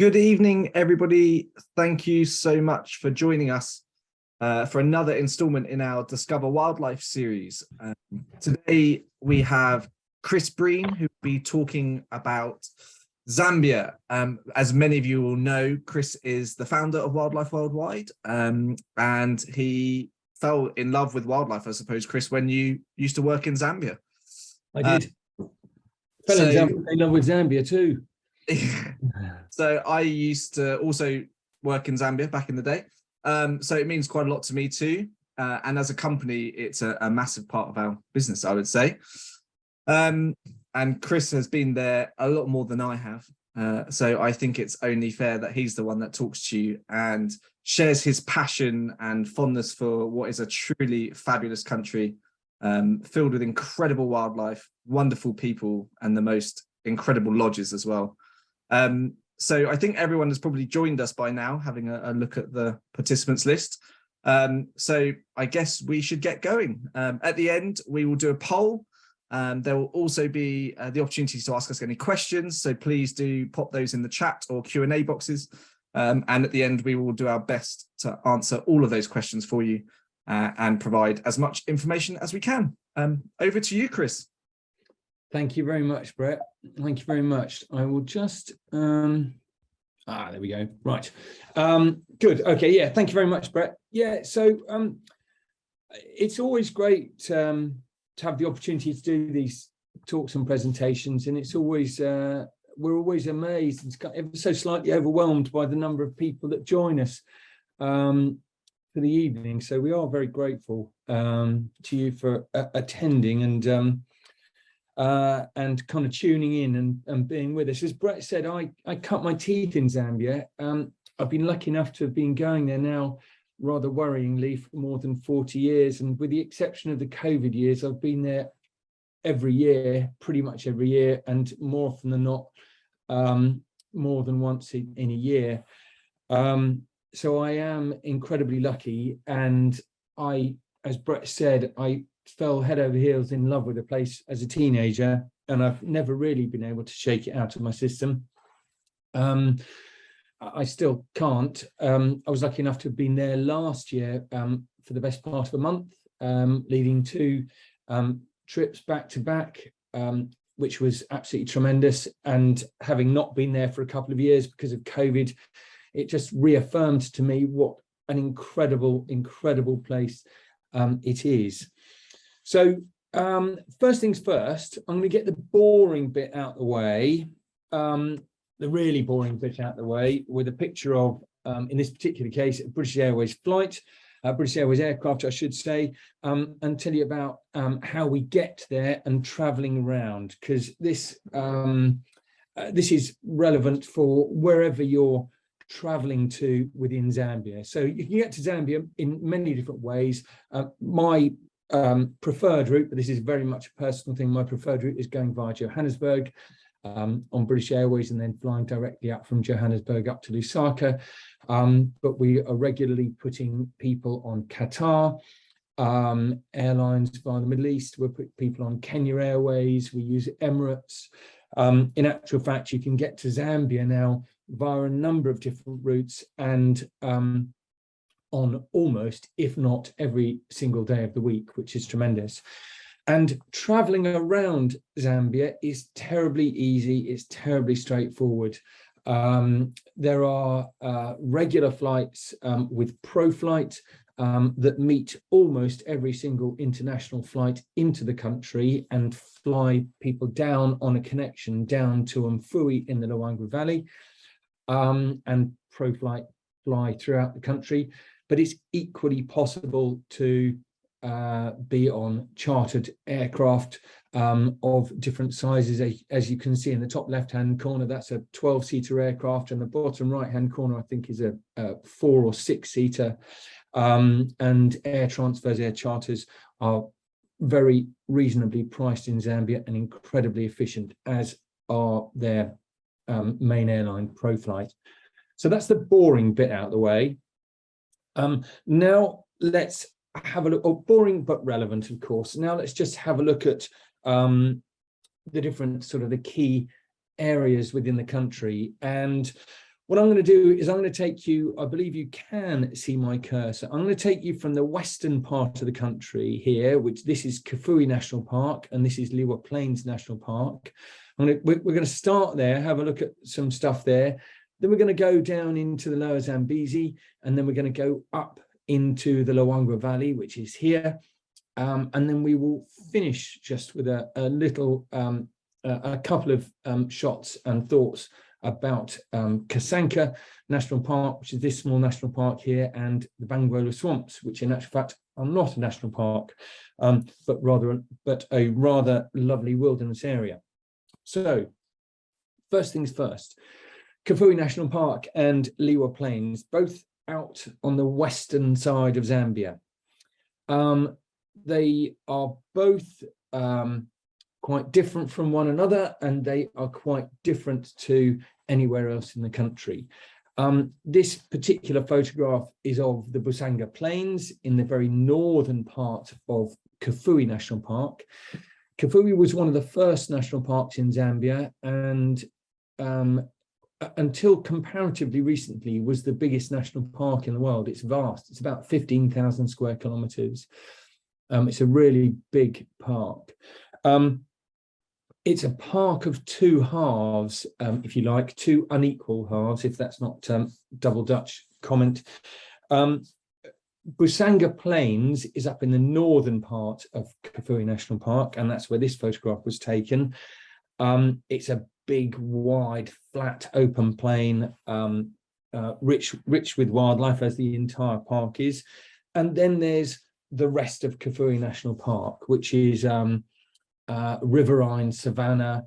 Good evening, everybody. Thank you so much for joining us for another installment in our Discover Wildlife series. Today we have Chris Breen, who will be talking about Zambia. As many of you will know, Chris is the founder of Wildlife Worldwide, and he fell in love with wildlife, I suppose, Chris, when you used to work in Zambia. I did. Fell in love with Zambia too. So I used to also work in Zambia back in the day. So it means quite a lot to me too. And as a company, it's a massive part of our business, I would say. And Chris has been there a lot more than I have. So I think it's only fair that he's the one that talks to you and shares his passion and fondness for what is a truly fabulous country, filled with incredible wildlife, wonderful people, and the most incredible lodges as well. So I think everyone has probably joined us by now, having a look at the participants list. So I guess we should get going. At the end, we will do a poll. There will also be the opportunity to ask us any questions. So please do pop those in the chat or Q&A boxes. And at the end, we will do our best to answer all of those questions for you and provide as much information as we can. Over to you, Chris. Thank you very much, Brett. Thank you very much. I will just, there we go. Right. Good. Okay. Yeah. Thank you very much, Brett. Yeah. So it's always great to have the opportunity to do these talks and presentations. And it's always, we're always amazed and ever so slightly overwhelmed by the number of people that join us for the evening. So we are very grateful to you for attending and kind of tuning in and being with us. As Brett said, I cut my teeth in Zambia. I've been lucky enough to have been going there now, rather worryingly, for more than 40 years. And with the exception of the COVID years, I've been there every year, pretty much every year, and more often than not, more than once in a year. So I am incredibly lucky. And as Brett said, I fell head over heels in love with the place as a teenager, and I've never really been able to shake it out of my system. I still can't. I was lucky enough to have been there last year for the best part of a month, leading to trips back to back, which was absolutely tremendous. And having not been there for a couple of years because of COVID, it just reaffirmed to me what an incredible, incredible place it is. So first things first, I'm going to get the boring bit out the way, the really boring bit out the way, with a picture of, in this particular case, a British Airways flight, British Airways aircraft, I should say, and tell you about how we get there and travelling around, because this is relevant for wherever you're travelling to within Zambia. So you can get to Zambia in many different ways. My preferred route, but this is very much a personal thing, my preferred route is going via Johannesburg on British Airways and then flying directly up from Johannesburg up to Lusaka. But we are regularly putting people on Qatar Airlines via the Middle East. We're putting people on Kenya Airways. We use Emirates. In actual fact, you can get to Zambia now via a number of different routes and on almost, if not every single day of the week, which is tremendous. And traveling around Zambia is terribly easy. It's terribly straightforward. There are regular flights with ProFlight that meet almost every single international flight into the country and fly people down on a connection down to Mfui in the Luangwa Valley. And ProFlight fly throughout the country. But it's equally possible to be on chartered aircraft of different sizes. As you can see in the top left-hand corner, that's a 12-seater aircraft, and the bottom right-hand corner, I think, is a 4- or 6-seater. And air transfers, air charters are very reasonably priced in Zambia and incredibly efficient, as are their main airline, ProFlight. So that's the boring bit out of the way. Now let's have a look, boring but relevant, of course. Now let's just have a look at the different sort of the key areas within the country. And What I'm going to do is I'm going to take you, I believe you can see my cursor. I'm going to take you from the western part of the country here, which this is Kafue National Park, and this is Liwa Plains National Park. We're going to start there, have a look at some stuff there. Then we're going to go down into the lower Zambezi, and then we're going to go up into the Luangwa Valley, which is here. And then we will finish just with a couple of shots and thoughts about Kasanka National Park, which is this small national park here, and the Bangweolo Swamps, which in actual fact are not a national park, but a rather lovely wilderness area. So, first things first, Kafue National Park and Liwa Plains, both out on the western side of Zambia. They are both quite different from one another, and they are quite different to anywhere else in the country. This particular photograph is of the Busanga Plains in the very northern part of Kafue National Park. Kafue was one of the first national parks in Zambia, and until comparatively recently was the biggest national park in the world. It's vast. It's about 15,000 square kilometers. It's a really big park. It's a park of two halves, if you like, two unequal halves, if that's not double Dutch comment. Busanga Plains is up in the northern part of Kafue National Park, and that's where this photograph was taken. It's a big, wide, flat, open plain, rich with wildlife, as the entire park is. And then there's the rest of Kafue National Park, which is riverine savanna,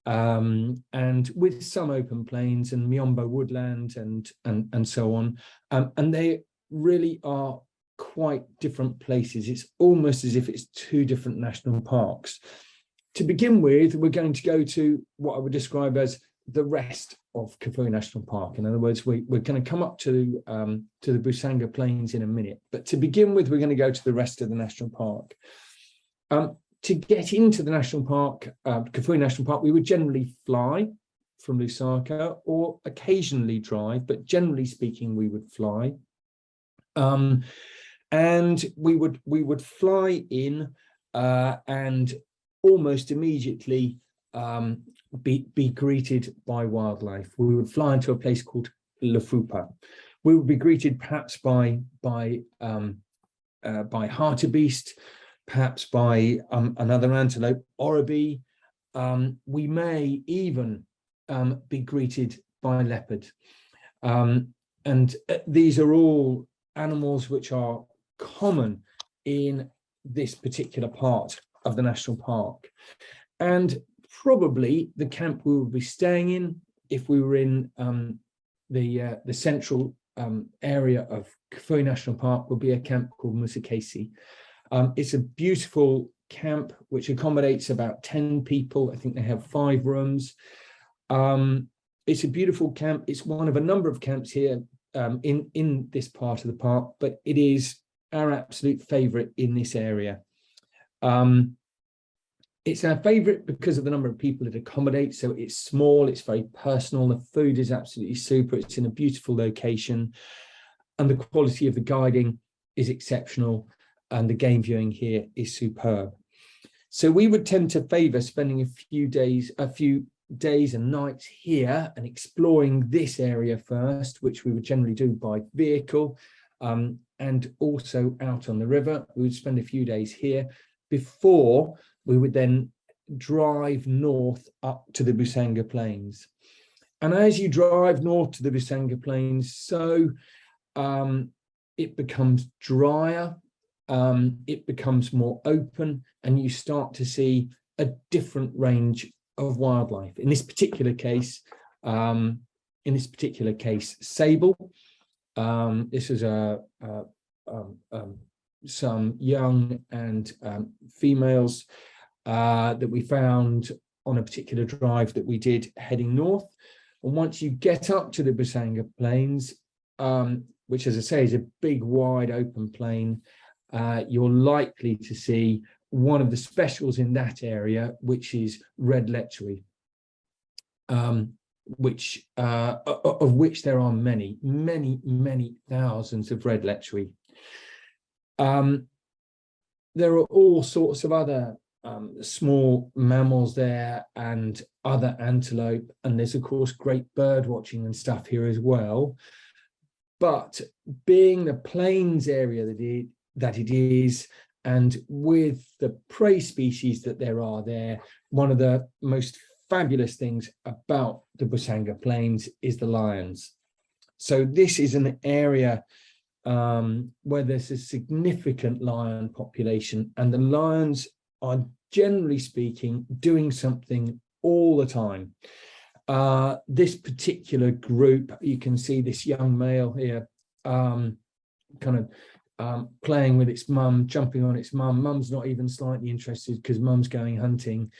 and with some open plains and Miombo woodland and so on. And they really are quite different places. It's almost as if it's two different national parks. To begin with, we're going to go to what I would describe as the rest of Kafue National Park. In other words, we're going to come up to the Busanga Plains in a minute. But to begin with, we're going to go to the rest of the national park. To get into the national park, Kafue National Park, we would generally fly from Lusaka or occasionally drive, but generally speaking, we would fly. And we would fly in and almost immediately be greeted by wildlife. We would fly into a place called Lefupa. We would be greeted perhaps by hartebeest, perhaps by another antelope, oribi. We may even be greeted by leopard. And these are all animals which are common in this particular part of the national park. And probably the camp we would be staying in, if we were in the central area of Kafue National Park, would be a camp called Musikesi. It's a beautiful camp which accommodates about 10 people. I think they have 5 rooms. It's a beautiful camp. It's one of a number of camps here in this part of the park, but it is our absolute favorite in this area. It's our favorite because of the number of people it accommodates. So it's small, it's very personal. The food is absolutely super. It's in a beautiful location, and the quality of the guiding is exceptional, and the game viewing here is superb. So we would tend to favor spending a few days and nights here and exploring this area first, which we would generally do by vehicle, and also out on the river. We would spend a few days here before we would then drive north up to the Busanga Plains. And as you drive north to the Busanga Plains, so it becomes drier, it becomes more open, and you start to see a different range of wildlife. In this particular case, sable. This is some young and females that we found on a particular drive that we did heading north. And once you get up to the Busanga Plains, which, as I say, is a big, wide, open plain, you're likely to see one of the specials in that area, which is red lechery. which of which there are many, many, many thousands of red lechwe. There are all sorts of other small mammals there and other antelope, and there's of course great bird watching and stuff here as well. But being the plains area that it is, and with the prey species that there are there, one of the most fabulous things about the Busanga Plains is the lions. So this is an area where there's a significant lion population, and the lions are, generally speaking, doing something all the time. This particular group, you can see this young male here playing with its mum, jumping on its mum. Mum's not even slightly interested because mum's going hunting,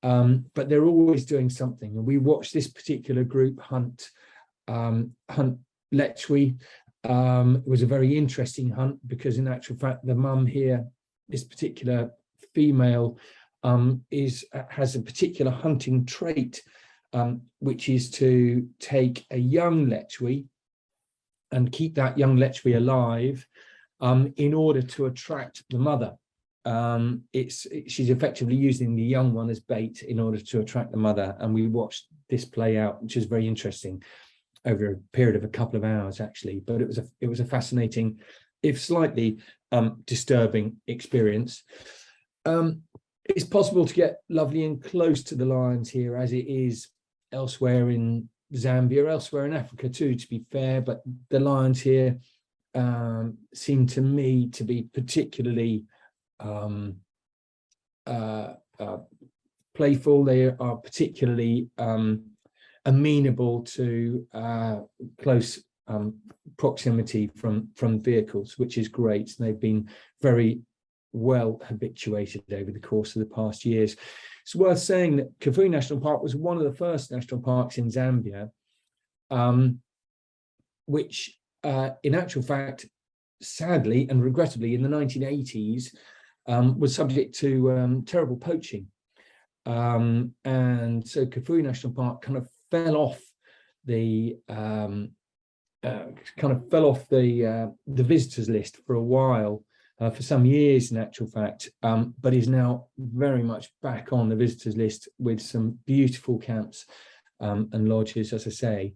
but they're always doing something. And we watched this particular group hunt lechwe. It was a very interesting hunt because, in actual fact, the mum here, this particular female, has a particular hunting trait, which is to take a young lechwe and keep that young lechwe alive in order to attract the mother. She's effectively using the young one as bait in order to attract the mother, and we watched this play out, which is very interesting, over a period of a couple of hours actually. But it was a fascinating, if slightly disturbing experience. It's possible to get lovely and close to the lions here, as it is elsewhere in Zambia, elsewhere in Africa too, to be fair, but the lions here seem to me to be particularly playful. They are particularly amenable to close proximity from vehicles, which is great. They've been very well habituated over the course of the past years. It's worth saying that Kafue National Park was one of the first national parks in Zambia, which in actual fact, sadly and regrettably, in the 1980s, was subject to terrible poaching. And so Kafue National Park kind of fell off the visitors list for a while, for some years in actual fact, but is now very much back on the visitors list with some beautiful camps and lodges, as I say.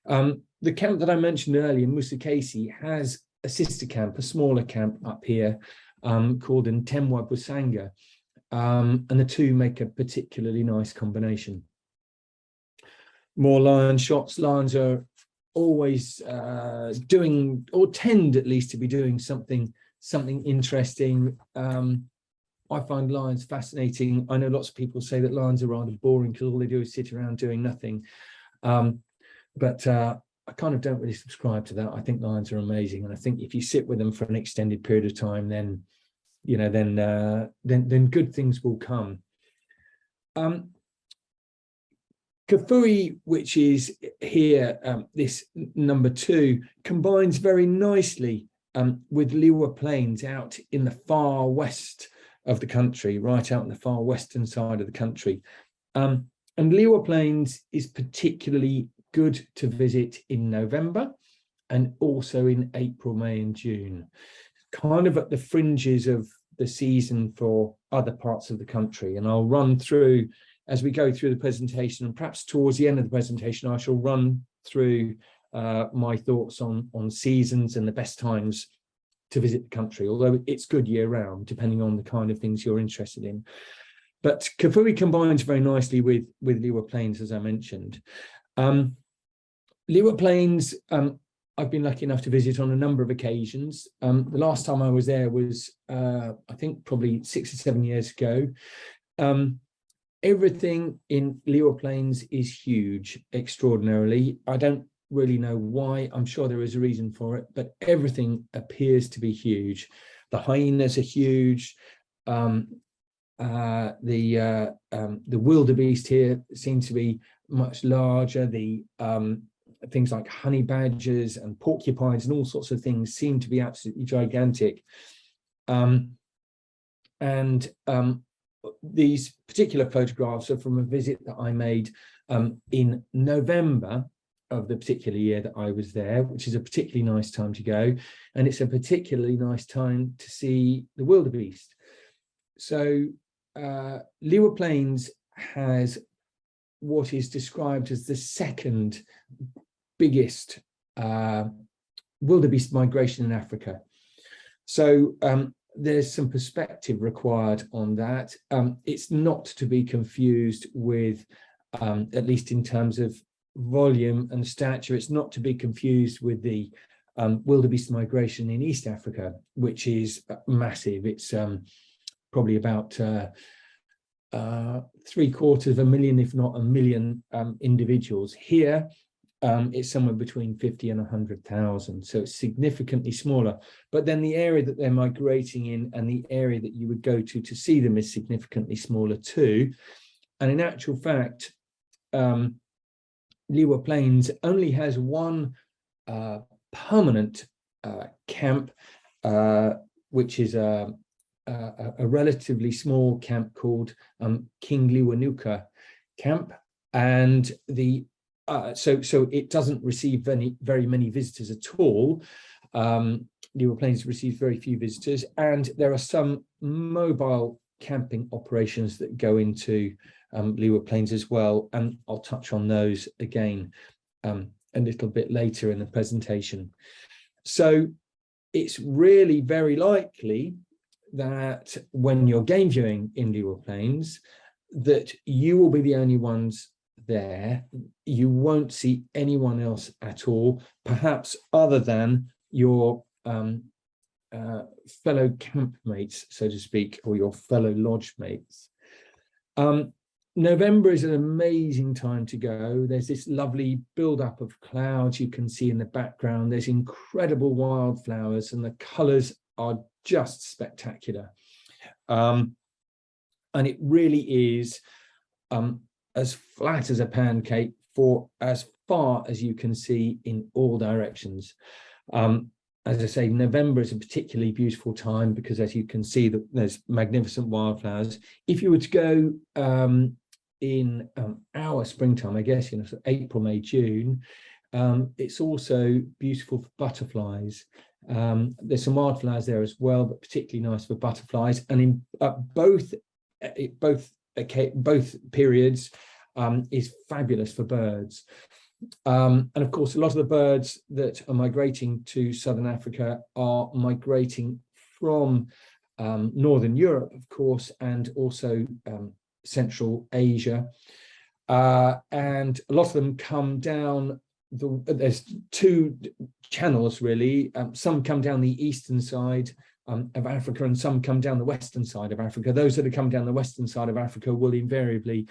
The camp that I mentioned earlier, Musakesi, has a sister camp, a smaller camp up here called Ntemwa Busanga, and the two make a particularly nice combination. More lion shots. Lions are always doing, or tend at least to be doing something interesting. I find lions fascinating. I know lots of people say that lions are rather boring because all they do is sit around doing nothing. But I kind of don't really subscribe to that. I think lions are amazing, and I think if you sit with them for an extended period of time, then then good things will come. Kafue, which is here, this number 2, combines very nicely with Liwa Plains out in the far west of the country, right out in the far western side of the country. And Liwa Plains is particularly good to visit in November and also in April, May and June, kind of at the fringes of the season for other parts of the country. And I'll run through, as we go through the presentation, and perhaps towards the end of the presentation, I shall run through my thoughts on seasons and the best times to visit the country, although it's good year round, depending on the kind of things you're interested in. But Kafue combines very nicely with Liwa Plains, as I mentioned. Liwa Plains, I've been lucky enough to visit on a number of occasions. The last time I was there was, I think, probably 6 or 7 years ago. Everything in Liwa Plains is huge, extraordinarily. I don't really know why. I'm sure there is a reason for it, but everything appears to be huge. The hyenas are huge. The wildebeest here seems to be much larger. The things like honey badgers and porcupines and all sorts of things seem to be absolutely gigantic. These particular photographs are from a visit that I made in November of the particular year that I was there, which is a particularly nice time to go. And it's a particularly nice time to see the wildebeest. So Leeward Plains has what is described as the second biggest wildebeest migration in Africa. So there's some perspective required on that. It's not to be confused with, at least in terms of volume and stature, it's not to be confused with the wildebeest migration in East Africa, which is massive. It's probably about 750,000, if not 1 million individuals. Here, it's somewhere between 50 and 100,000, so it's significantly smaller. But then the area that they're migrating in and the area that you would go to see them is significantly smaller too. And in actual fact, Leeward Plains only has one permanent camp, which is a relatively small camp called King Lewanuka Camp, and so it doesn't receive very many visitors at all. Leeward Plains receives very few visitors, and there are some mobile camping operations that go into Leeward Plains as well, and I'll touch on those again a little bit later in the presentation. So it's really very likely that when you're game viewing in Leeward Plains, that you will be the only ones there. You won't see anyone else at all, perhaps other than your fellow campmates, so to speak, or your fellow lodge mates. November is an amazing time to go. There's this lovely build-up of clouds you can see in the background. There's incredible wildflowers, and the colours are just spectacular. And it really is as flat as a pancake for as far as you can see in all directions. As I say, November is a particularly beautiful time because, as you can see, there's magnificent wildflowers. If you were to go in our springtime, I guess, April, May, June, it's also beautiful for butterflies. There's some wildflowers there as well, but particularly nice for butterflies. And in both periods is fabulous for birds. And of course, a lot of the birds that are migrating to Southern Africa are migrating from Northern Europe, of course, and also Central Asia. And a lot of them come down, there's two channels really. Some come down the eastern side of Africa, and some come down the western side of Africa. Those that have come down the western side of Africa will invariably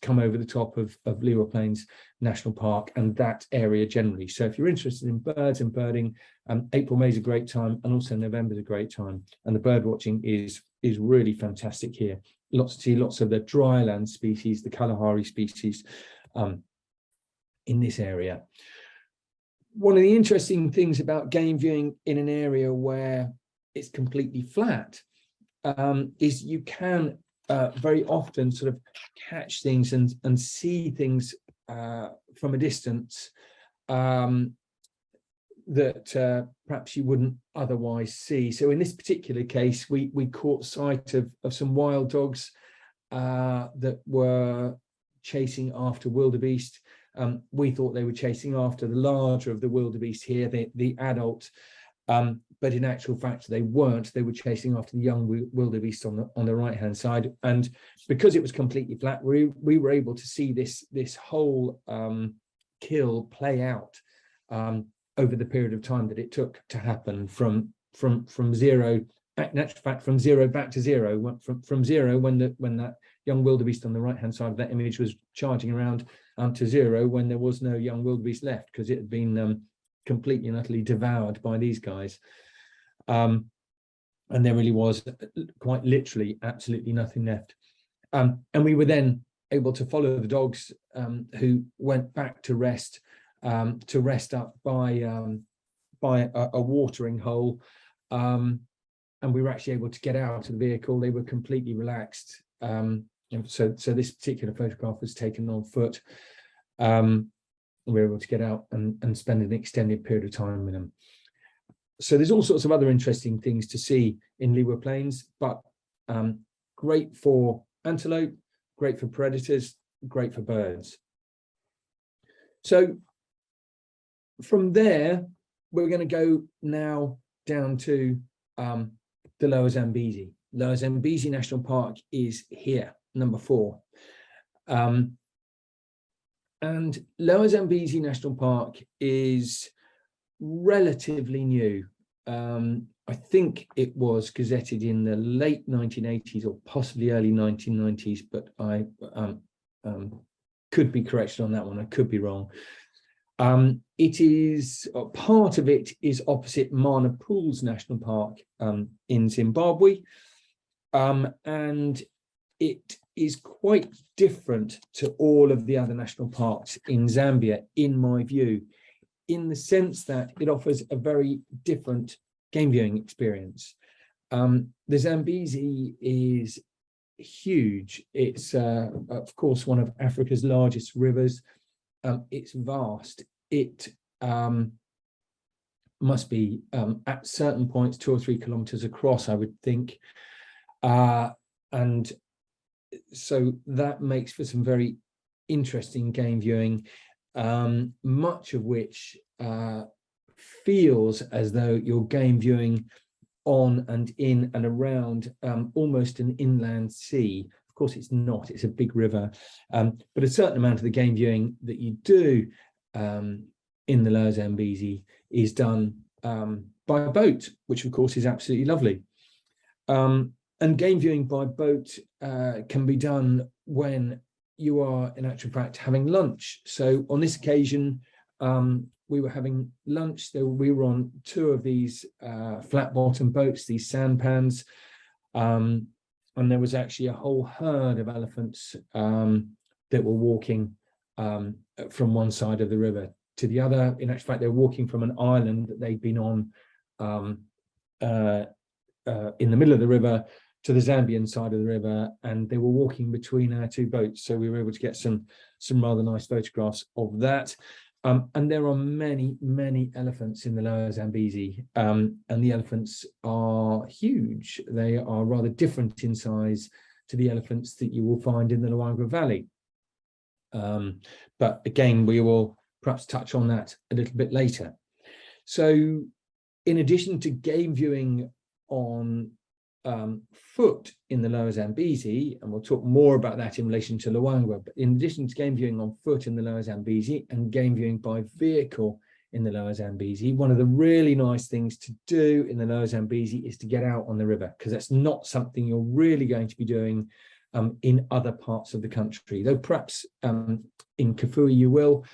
come over the top of Leeward Plains National Park and that area generally. So if you're interested in birds and birding, April, May is a great time, and also November is a great time. And the bird watching is really fantastic here. Lots of the dryland species, the Kalahari species in this area. One of the interesting things about game viewing in an area where it's completely flat is you can very often sort of catch things and see things from a distance that perhaps you wouldn't otherwise see. So in this particular case, we caught sight of some wild dogs that were chasing after wildebeest. We thought they were chasing after the larger of the wildebeest here, the adult, but in actual fact they weren't. They were chasing after the young wildebeest on the right hand side. And because it was completely flat, we were able to see this whole kill play out over the period of time that it took to happen from zero. In actual fact, from zero back to zero. From zero when that young wildebeest on the right hand side of that image was charging around, to zero when there was no young wildebeest left, because it had been completely and utterly devoured by these guys. And there really was quite literally absolutely nothing left. And we were then able to follow the dogs who went back to rest up by a watering hole. And we were actually able to get out of the vehicle. They were completely relaxed. so this particular photograph was taken on foot. We were able to get out and spend an extended period of time with them. So there's all sorts of other interesting things to see in Leeward Plains, but great for antelope, great for predators, great for birds. So from there, we're going to go now down to the Lower Zambezi. Lower Zambezi National Park is here, number 4. And Lower Zambezi National Park is relatively new. I think it was gazetted in the late 1980s or possibly early 1990s, but I could be corrected on that one. I could be wrong. It is part of it is opposite Mana Pools National Park in Zimbabwe, and it is quite different to all of the other national parks in Zambia, in my view, in the sense that it offers a very different game viewing experience. The Zambezi is huge. It's, of course, one of Africa's largest rivers. It's vast. It must be at certain points 2 or 3 kilometers across, I would think. And so that makes for some very interesting game viewing, much of which feels as though you're game viewing on and in and around almost an inland sea. Of course, it's not, it's a big river, but a certain amount of the game viewing that you do in the Lower Zambezi is done by boat, which of course is absolutely lovely. And game viewing by boat can be done when you are, in actual fact, having lunch. So on this occasion, we were having lunch. We were on 2 of these flat bottom boats, these sampans, and there was actually a whole herd of elephants that were walking from one side of the river to the other. In actual fact, they were walking from an island that they'd been on in the middle of the river to the Zambian side of the river, and they were walking between our 2 boats. So we were able to get some rather nice photographs of that. And there are many, many elephants in the Lower Zambezi, and the elephants are huge. They are rather different in size to the elephants that you will find in the Luangwa Valley. But again, we will perhaps touch on that a little bit later. So in addition to game viewing on foot in the Lower Zambezi, and we'll talk more about that in relation to Luangwa, but in addition to game viewing on foot in the Lower Zambezi and game viewing by vehicle in the Lower Zambezi, one of the really nice things to do in the Lower Zambezi is to get out on the river, because that's not something you're really going to be doing in other parts of the country, though perhaps in Kafue you will,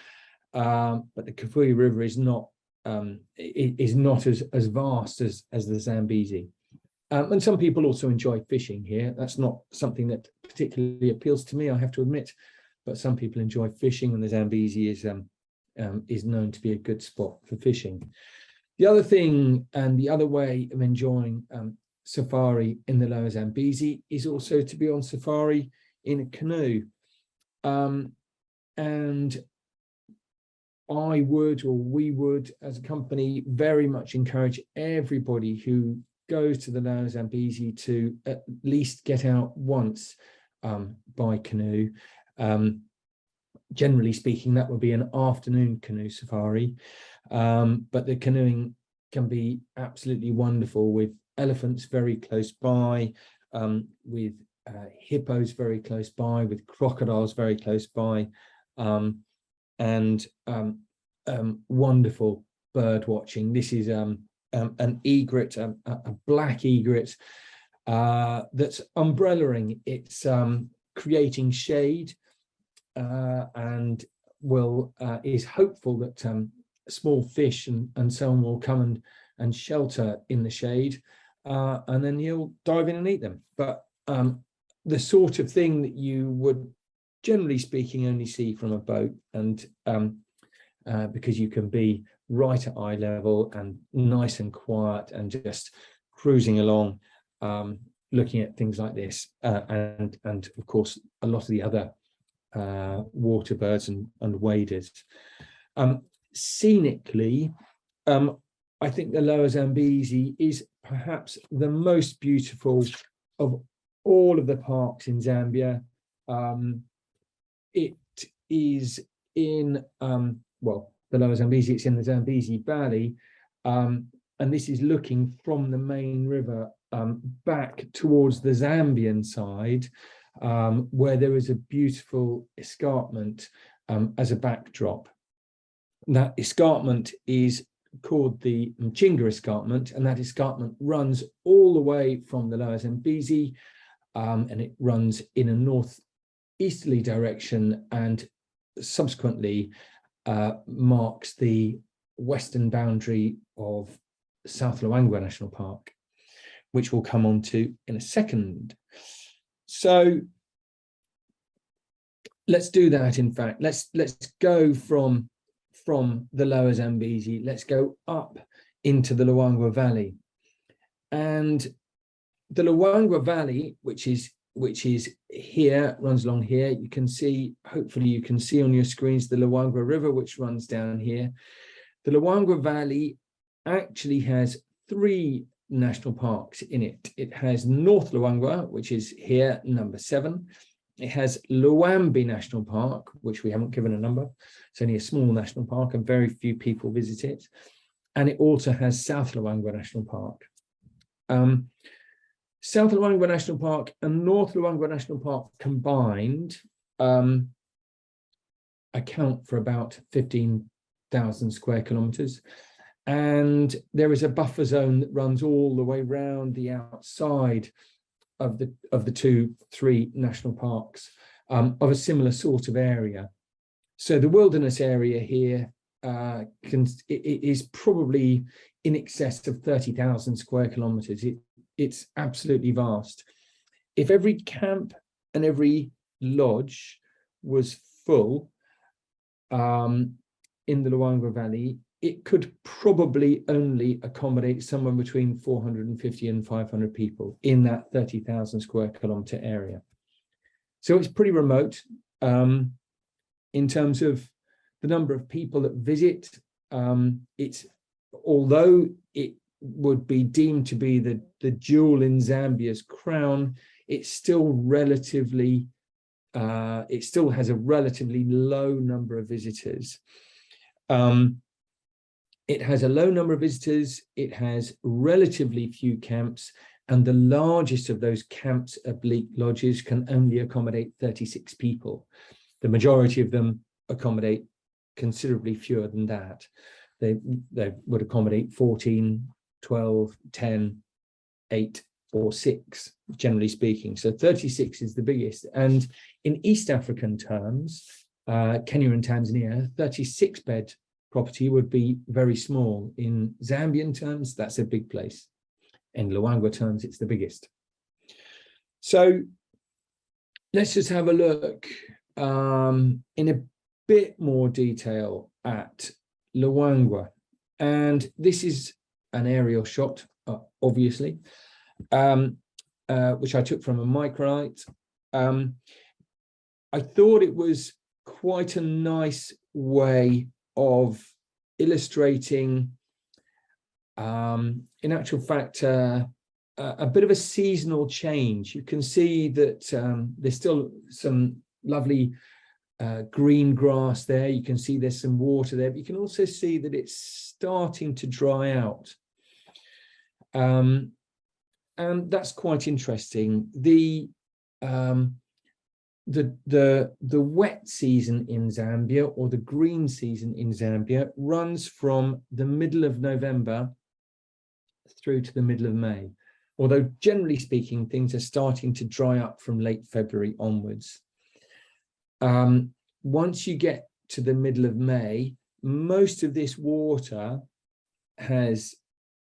but the Kafue River is not as vast as the Zambezi. And some people also enjoy fishing here. That's not something that particularly appeals to me, I have to admit, but some people enjoy fishing, and the Zambezi is known to be a good spot for fishing. The other thing and the other way of enjoying safari in the Lower Zambezi is also to be on safari in a canoe. And I would, or we would, as a company, very much encourage everybody who goes to the Lower Zambezi to at least get out once by canoe. Generally speaking, that would be an afternoon canoe safari, but the canoeing can be absolutely wonderful, with elephants very close by, with hippos very close by, with crocodiles very close by, and wonderful bird watching. This is an egret, a black egret that's umbrellaing. It's creating shade, and is hopeful that small fish and so on will come and shelter in the shade, and then you'll dive in and eat them. But the sort of thing that you would, generally speaking, only see from a boat, and because you can be right at eye level and nice and quiet and just cruising along looking at things like this, and of course a lot of the other water birds and waders. Scenically, I think the Lower Zambezi is perhaps the most beautiful of all of the parks in Zambia. It is in well, the Lower Zambezi, it's in the Zambezi Valley, and this is looking from the main river back towards the Zambian side, where there is a beautiful escarpment as a backdrop. That escarpment is called the Mchinga escarpment, and that escarpment runs all the way from the Lower Zambezi, and it runs in a northeasterly direction and subsequently marks the western boundary of South Luangwa National Park, which we'll come on to in a second. So let's do that. In fact, let's go from the Lower Zambezi, let's go up into the Luangwa Valley. And the Luangwa Valley, which is here, runs along here. You can see, hopefully you can see on your screens, the Luangwa River, which runs down here. The Luangwa Valley actually has 3 national parks in it. It has North Luangwa, which is here, number 7. It has Luambi National Park, which we haven't given a number. It's only a small national park and very few people visit it. And it also has South Luangwa National Park. South Luangwa National Park and North Luangwa National Park combined account for about 15,000 square kilometers. And there is a buffer zone that runs all the way around the outside of the 2-3 national parks of a similar sort of area. So the wilderness area here is probably in excess of 30,000 square kilometers. It's absolutely vast. If every camp and every lodge was full in the Luangwa Valley, it could probably only accommodate somewhere between 450 and 500 people in that 30,000 square kilometer area. So it's pretty remote in terms of the number of people that visit. Although it would be deemed to be the jewel in Zambia's crown, it's still relatively, it still has a relatively low number of visitors. It has a low number of visitors, it has relatively few camps, and the largest of those camps, oblique lodges, can only accommodate 36 people. The majority of them accommodate considerably fewer than that. They would accommodate 14, 12, 10, 8, or 6, generally speaking. So 36 is the biggest. And in East African terms, Kenya and Tanzania, 36-bed property would be very small. In Zambian terms, that's a big place. In Luangwa terms, it's the biggest. So let's just have a look in a bit more detail at Luangwa. And this is an aerial shot, obviously, which I took from a microlite. I thought it was quite a nice way of illustrating, in actual fact, a bit of a seasonal change. You can see that there's still some lovely green grass there. You can see there's some water there, but you can also see that it's starting to dry out. And that's quite interesting. The wet season in Zambia, or the green season in Zambia, runs from the middle of November through to the middle of May. Although generally speaking, things are starting to dry up from late February onwards. Once you get to the middle of May, most of this water has,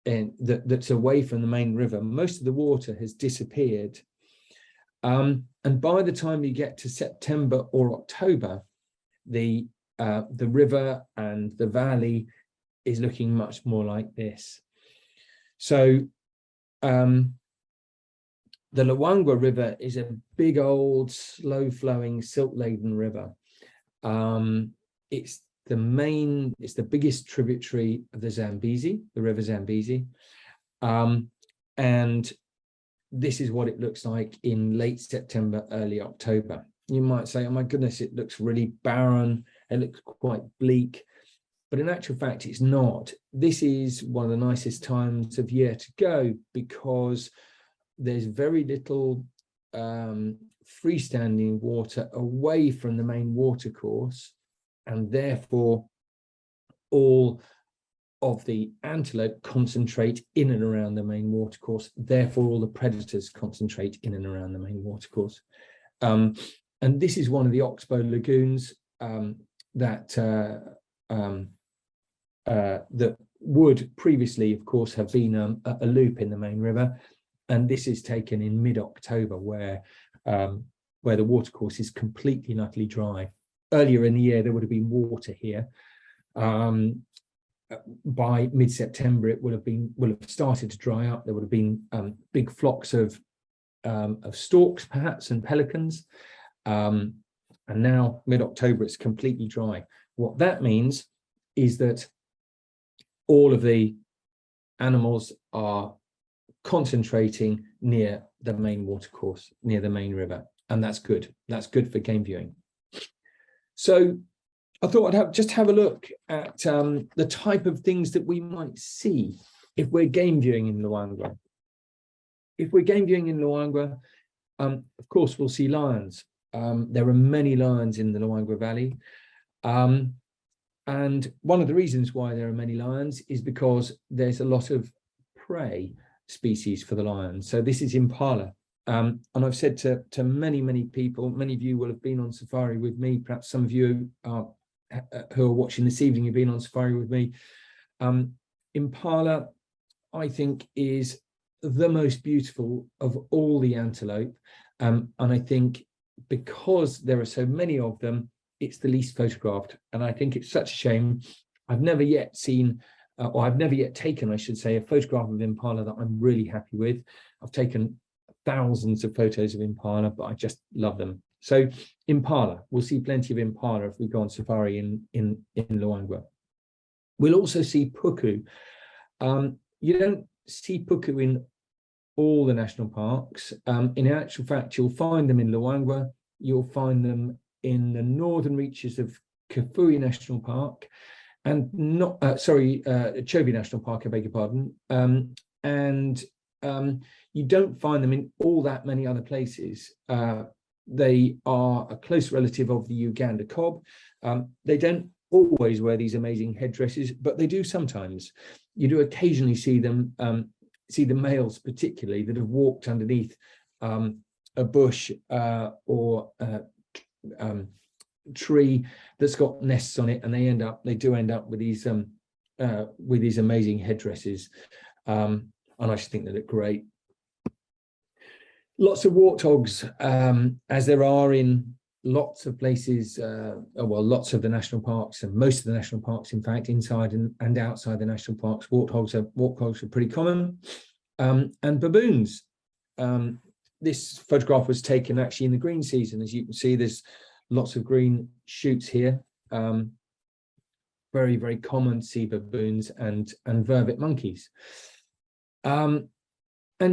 that's away from the main river, most of the water has disappeared. And by the time you get to September or October, the river and the valley is looking much more like this. So The Luangwa River is a big old slow-flowing silt-laden river. It's the biggest tributary of the Zambezi, the River Zambezi. And this is what it looks like in late September, early October. You might say, oh my goodness, it looks really barren, it looks quite bleak. But in actual fact, it's not. This is one of the nicest times of year to go because there's very little freestanding water away from the main watercourse, and therefore all of the antelope concentrate in and around the main watercourse. Therefore, all the predators concentrate in and around the main watercourse. And this is one of the oxbow lagoons that would previously, of course, have been a loop in the main river. And this is taken in mid-October, where the watercourse is completely and utterly dry. Earlier in the year, there would have been water here. By mid-September, it will have started to dry up. There would have been big flocks of storks, perhaps, and pelicans. And now, mid-October, it's completely dry. What that means is that all of the animals are concentrating near the main watercourse, near the main river, and that's good. That's good for game viewing. So I thought I'd just have a look at the type of things that we might see if we're game viewing in Luangwa. If we're game viewing in Luangwa, of course, we'll see lions. There are many lions in the Luangwa Valley. And one of the reasons why there are many lions is because there's a lot of prey species for the lions. So this is impala. And I've said to many people, many of you will have been on safari with me. Perhaps some of you who are watching this evening have been on safari with me. Impala, I think, is the most beautiful of all the antelope. And I think because there are so many of them, it's the least photographed. And I think it's such a shame. I've never yet seen, or I've never yet taken, I should say, a photograph of impala that I'm really happy with. I've taken thousands of photos of impala, but I just love them. So impala, we'll see plenty of impala if we go on safari in Luangwa. We'll also see puku. You don't see puku in all the national parks. In actual fact, you'll find them in Luangwa. You'll find them in the northern reaches of Kafue National Park, and Chobe National Park, I beg your pardon. And you don't find them in all that many other places. They are a close relative of the Uganda kob. They don't always wear these amazing headdresses, but they do sometimes. You do occasionally see them, see the males particularly, that have walked underneath a bush or tree that's got nests on it, and they do end up with these amazing headdresses, and I just think they look great. Lots of warthogs, as there are in lots of places, well, lots of the national parks, and most of the national parks, in fact, inside and outside the national parks, warthogs are pretty common, and baboons. This photograph was taken actually in the green season. As you can see, there's lots of green shoots here. Very, very common to see baboons and vervet monkeys. And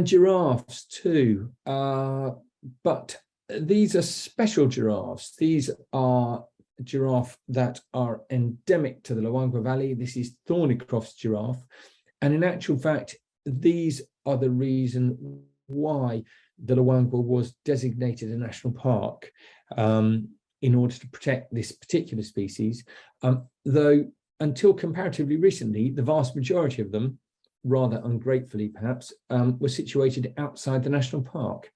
giraffes too, but these are special giraffes. These are giraffe that are endemic to the Luangwa Valley. This is Thornycroft's giraffe, and in actual fact, these are the reason why the Luangwa was designated a national park, in order to protect this particular species, though until comparatively recently, the vast majority of them, rather ungratefully perhaps, were situated outside the national park.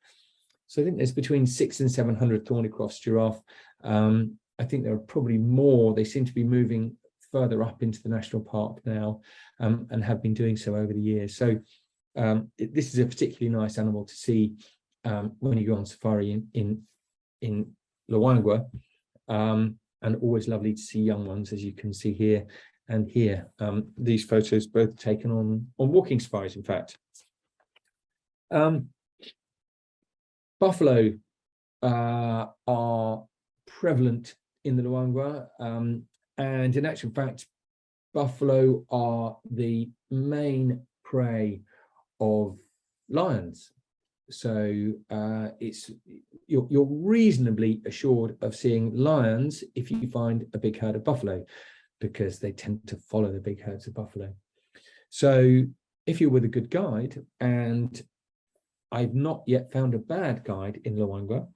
So I think there's between 600 and 700 Thornycroft's giraffe. I think there are probably more. They seem to be moving further up into the national park now, and have been doing so over the years. So this is a particularly nice animal to see when you go on safari in Luangwa, and always lovely to see young ones, as you can see here and here. These photos both taken on walking safaris, in fact. Buffalo are prevalent in the Luangwa, and in actual fact, buffalo are the main prey of lions. So you're reasonably assured of seeing lions if you find a big herd of buffalo, because they tend to follow the big herds of buffalo. So if you're with a good guide, and I've not yet found a bad guide in Luangwa.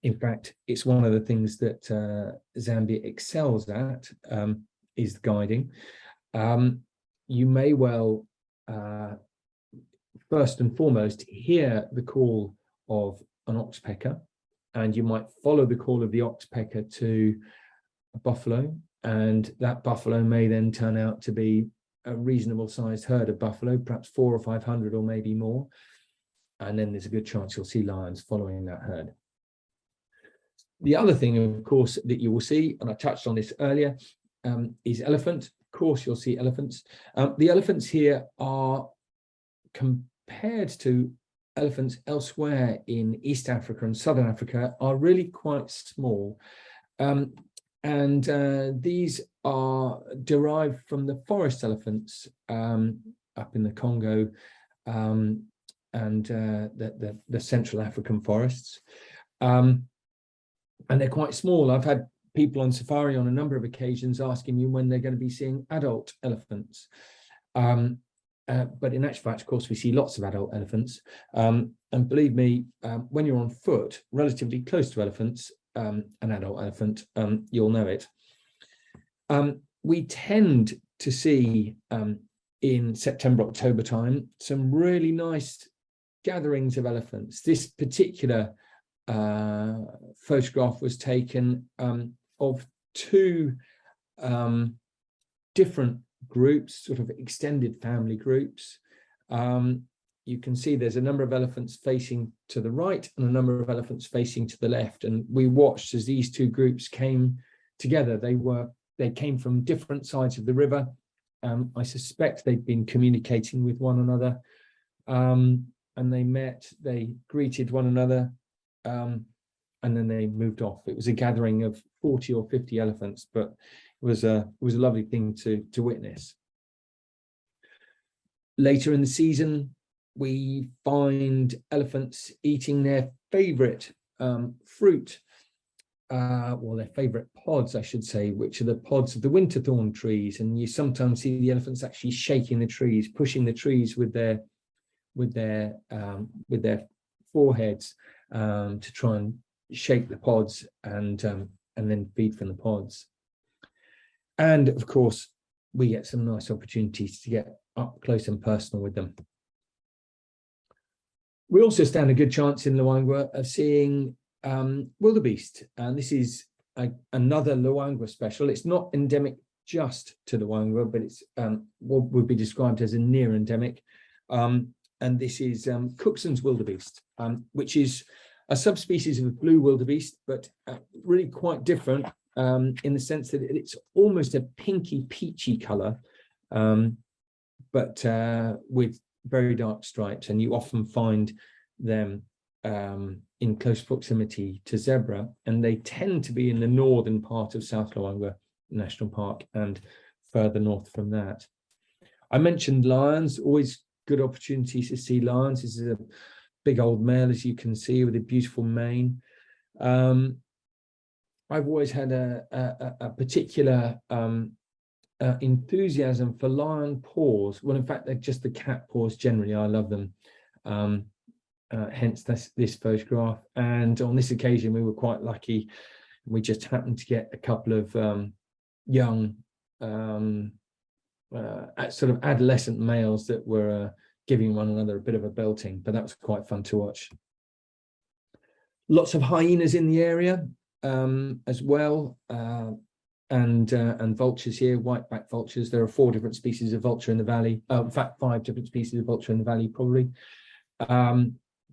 In fact, it's one of the things that Zambia excels at, is the guiding. You may well, first and foremost, hear the call of an oxpecker, and you might follow the call of the oxpecker to a buffalo, and that buffalo may then turn out to be a reasonable sized herd of buffalo, perhaps 400 or 500 or maybe more. And then there's a good chance you'll see lions following that herd. The other thing, of course, that you will see, and I touched on this earlier, is elephant. Of course, you'll see elephants. The elephants here are, compared to elephants elsewhere in East Africa and Southern Africa, are really quite small. These are derived from the forest elephants up in the Congo, and the Central African forests, and they're quite small. I've had people on safari on a number of occasions asking me when they're going to be seeing adult elephants, but in actual fact, of course, we see lots of adult elephants, and believe me, when you're on foot relatively close to elephants, an adult elephant, you'll know it. We tend to see in September, October time some really nice gatherings of elephants. This particular photograph was taken of two different groups, sort of extended family groups. You can see there's a number of elephants facing to the right and a number of elephants facing to the left, and we watched as these two groups came together. They came from different sides of the river. I suspect they'd been communicating with one another, and they met, they greeted one another, and then they moved off. It was a gathering of 40 or 50 elephants, but it was a lovely thing to witness. Later in the season, we find elephants eating their favorite fruit, well, their favorite pods, I should say, which are the pods of the winter thorn trees. And you sometimes see the elephants actually shaking the trees, pushing the trees with their foreheads to try and shake the pods and then feed from the pods. And of course, we get some nice opportunities to get up close and personal with them. We also stand a good chance in Luangwa of seeing wildebeest, and this is another Luangwa special. It's not endemic just to Luangwa, but it's what would be described as a near endemic. And this is Cookson's wildebeest, which is a subspecies of blue wildebeest, but really quite different in the sense that it's almost a pinky peachy color, but with very dark stripes, and you often find them in close proximity to zebra, and they tend to be in the northern part of South Luangwa National Park and further north from that. I mentioned lions, always good opportunities to see lions. This is a big old male, as you can see, with a beautiful mane. I've always had a particular enthusiasm for lion paws. Well, in fact, they're just the cat paws generally. I love them. Hence this photograph. And on this occasion, we were quite lucky. We just happened to get a couple of young sort of adolescent males that were giving one another a bit of a belting, but that was quite fun to watch. Lots of hyenas in the area as well, and vultures here, white-backed vultures. There are 4 different species of vulture in the valley. In fact, 5 different species of vulture in the valley, probably.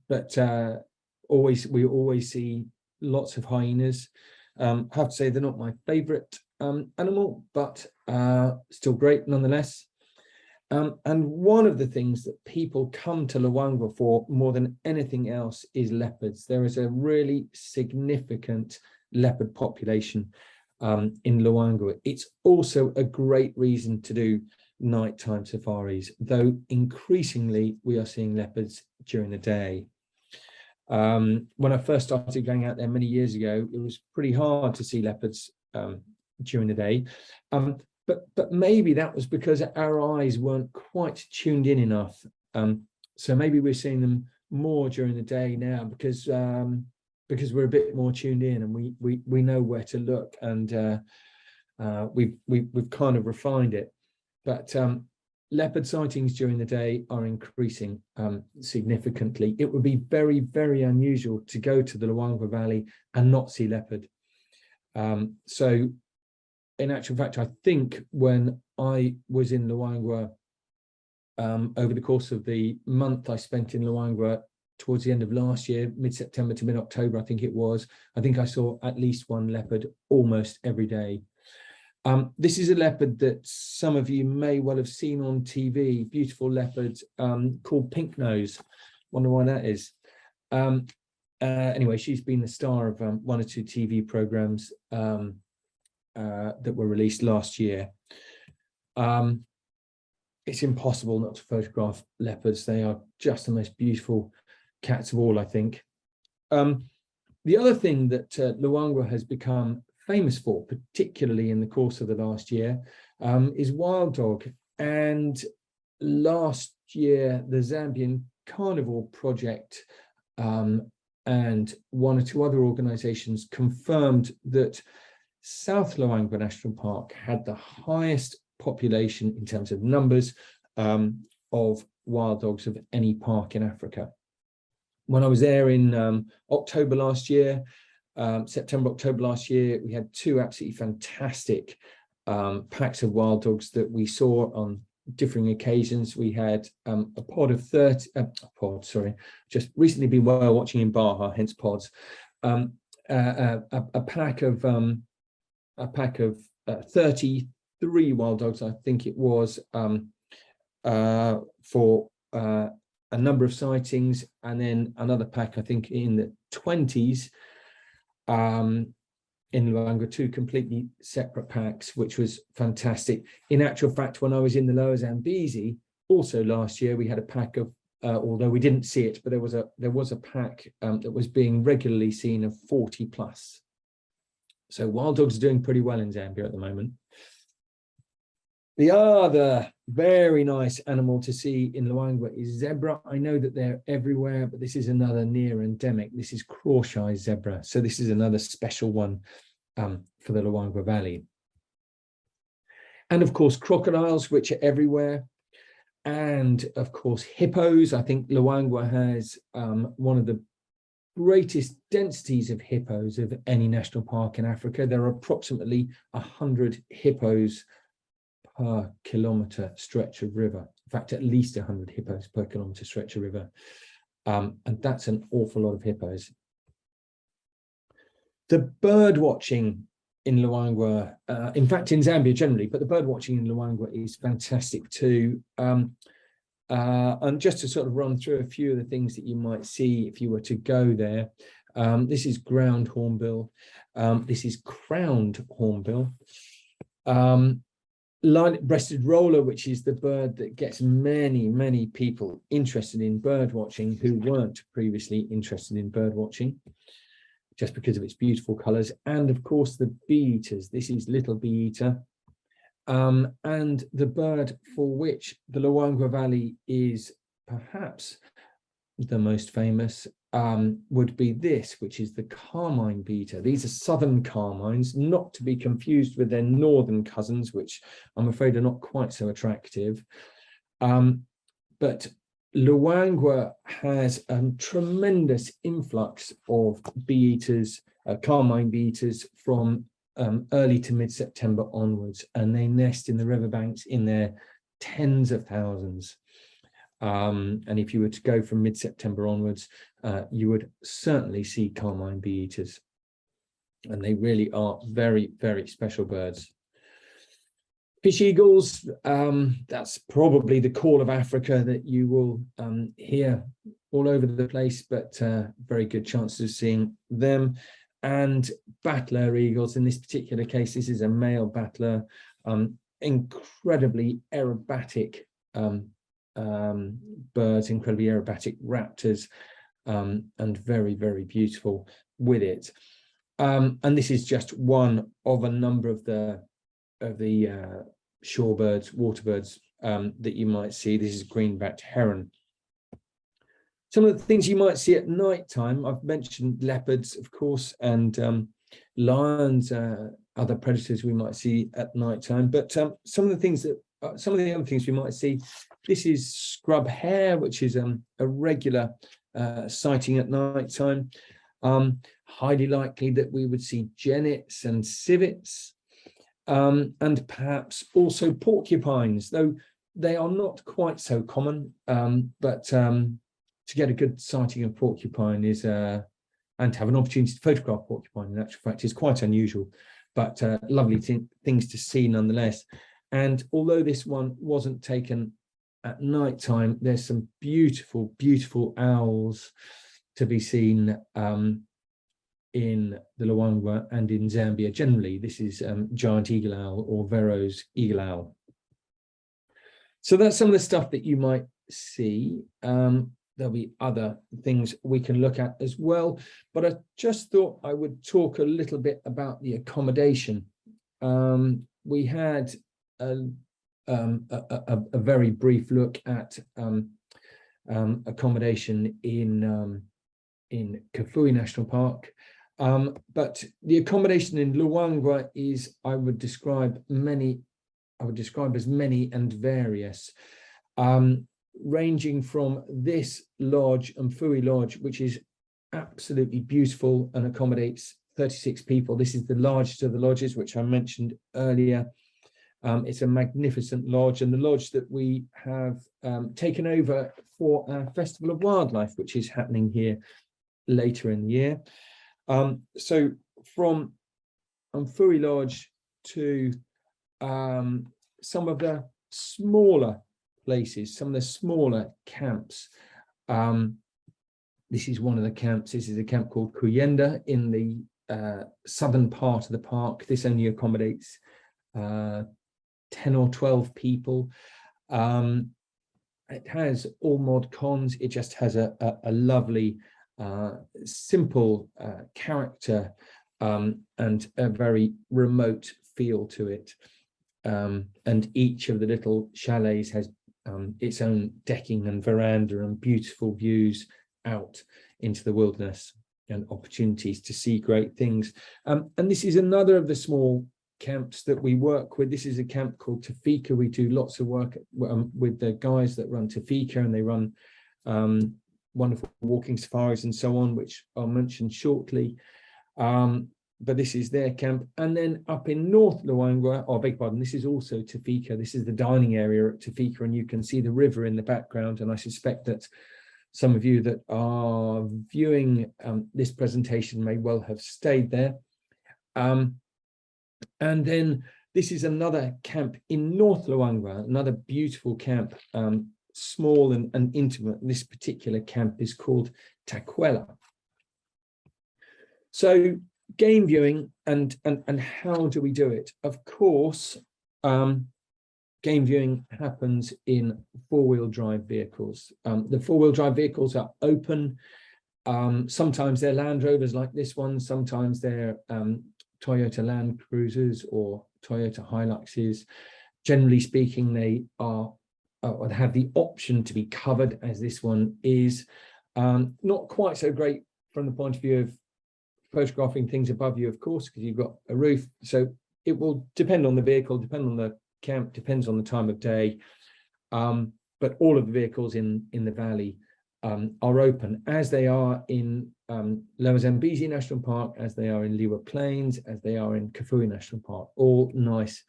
But we always see lots of hyenas. I have to say they're not my favorite animal, but still great nonetheless. And one of the things that people come to Luangwa for more than anything else is leopards. There is a really significant leopard population in Luangwa. It's also a great reason to do nighttime safaris, though increasingly we are seeing leopards during the day. When I first started going out there many years ago, it was pretty hard to see leopards during the day. But maybe that was because our eyes weren't quite tuned in enough. So maybe we're seeing them more during the day now because we're a bit more tuned in, and we know where to look, and we've kind of refined it. But leopard sightings during the day are increasing significantly. It would be very, very unusual to go to the Luangwa Valley and not see leopard. So in actual fact, I think when I was in Luangwa, over the course of the month I spent in Luangwa towards the end of last year, mid-September to mid-October, I think it was, I think I saw at least one leopard almost every day. This is a leopard that some of you may well have seen on TV, beautiful leopard called Pink Nose. Wonder why that is. Anyway, she's been the star of one or two TV programs that were released last year. It's impossible not to photograph leopards. They are just the most beautiful cats of all, I think. The other thing that Luangwa has become famous for, particularly in the course of the last year, is wild dog. And last year, the Zambian Carnivore Project and one or two other organizations confirmed that South Luangwa National Park had the highest population in terms of numbers of wild dogs of any park in Africa. When I was there in October last year, September, October last year, we had two absolutely fantastic packs of wild dogs that we saw on differing occasions. We had a pod of 30, just recently been whale watching in Baja, hence pods, a pack of 33 wild dogs, I think it was, for a number of sightings, and then another pack, I think, in the 20s in Luangwa, two completely separate packs, which was fantastic. In actual fact, when I was in the Lower Zambezi, also last year, we had a pack of, although we didn't see it, but there was a pack that was being regularly seen of 40 plus. So wild dogs are doing pretty well in Zambia at the moment. The other very nice animal to see in Luangwa is zebra. I know that they're everywhere, but this is another near endemic. This is Crawshay zebra. So this is another special one for the Luangwa Valley. And of course, crocodiles, which are everywhere. And of course, hippos. I think Luangwa has one of the greatest densities of hippos of any national park in Africa. There are approximately 100 hippos per kilometre stretch of river. In fact, at least 100 hippos per kilometre stretch of river. And that's an awful lot of hippos. The bird watching in Luangwa, in fact, in Zambia generally, but the bird watching in Luangwa is fantastic too. And just to sort of run through a few of the things that you might see if you were to go there. This is ground hornbill. This is crowned hornbill. Line-breasted roller, which is the bird that gets many people interested in bird watching who weren't previously interested in bird watching, just because of its beautiful colors. And of course, the bee-eaters. This is little bee-eater. And the bird for which the Luangwa Valley is perhaps the most famous would be this, which is the carmine bee-eater. These are southern carmines, not to be confused with their northern cousins, which I'm afraid are not quite so attractive. But Luangwa has a tremendous influx of bee-eaters, carmine bee-eaters from early to mid-September onwards, and they nest in the riverbanks in their tens of thousands. And if you were to go from mid-September onwards, you would certainly see carmine bee-eaters. And they really are very, very special birds. Fish eagles, that's probably the call of Africa that you will hear all over the place, but very good chances of seeing them. And battler eagles, in this particular case, this is a male battler, incredibly aerobatic birds, incredibly aerobatic raptors, and very, very beautiful with it. And this is just one of a number of the shorebirds, water birds that you might see. This is green-backed heron. Some of the things you might see at night time, I've mentioned leopards, of course, and lions, other predators we might see at night time. But some of the other things we might see, this is scrub hare, which is a regular sighting at night time. Highly likely that we would see genets and civets, and perhaps also porcupines, though they are not quite so common. But to get a good sighting of porcupine is, and to have an opportunity to photograph porcupine, in actual fact, is quite unusual, but lovely things to see nonetheless. And although this one wasn't taken at night time, there's some beautiful, beautiful owls to be seen in the Luangwa and in Zambia generally. This is giant eagle owl, or Vero's eagle owl. So that's some of the stuff that you might see. There'll be other things we can look at as well, but I just thought I would talk a little bit about the accommodation. We had a very brief look at accommodation in Kafue National Park. But the accommodation in Luangwa is, I would describe as many and various, ranging from this lodge, Mfui Lodge, which is absolutely beautiful and accommodates 36 people. This is the largest of the lodges, which I mentioned earlier. It's a magnificent lodge, and the lodge that we have taken over for our Festival of Wildlife, which is happening here later in the year. So from Mfui Lodge to some of the smaller places, some of the smaller camps. This is one of the camps. This is a camp called Kuyenda in the southern part of the park. This only accommodates 10 or 12 people. It has all mod cons. It just has a lovely, simple character and a very remote feel to it. And each of the little chalets has its own decking and veranda and beautiful views out into the wilderness and opportunities to see great things. And this is another of the small camps that we work with. This is a camp called Tafika. We do lots of work with the guys that run Tafika, and they run wonderful walking safaris and so on, which I'll mention shortly. But this is their camp. And then up in North Luangwa, oh, beg pardon, this is also Tafika. This is the dining area at Tafika, and you can see the river in the background. And I suspect that some of you that are viewing this presentation may well have stayed there. And then this is another camp in North Luangwa, another beautiful camp, small and intimate. This particular camp is called Takwela. So game viewing and how do we do it? Of course, game viewing happens in four-wheel drive vehicles. The four-wheel drive vehicles are open. Sometimes they're Land Rovers like this one. Sometimes they're Toyota Land Cruisers or Toyota Hiluxes. Generally speaking, they are have the option to be covered, as this one is. Not quite so great from the point of view of photographing things above you, of course, because you've got a roof. So it will depend on the vehicle, depend on the camp, depends on the time of day. But all of the vehicles in the valley are open, as they are in Lower Zambezi National Park, as they are in Liwa Plains, as they are in Kafue National Park. All nice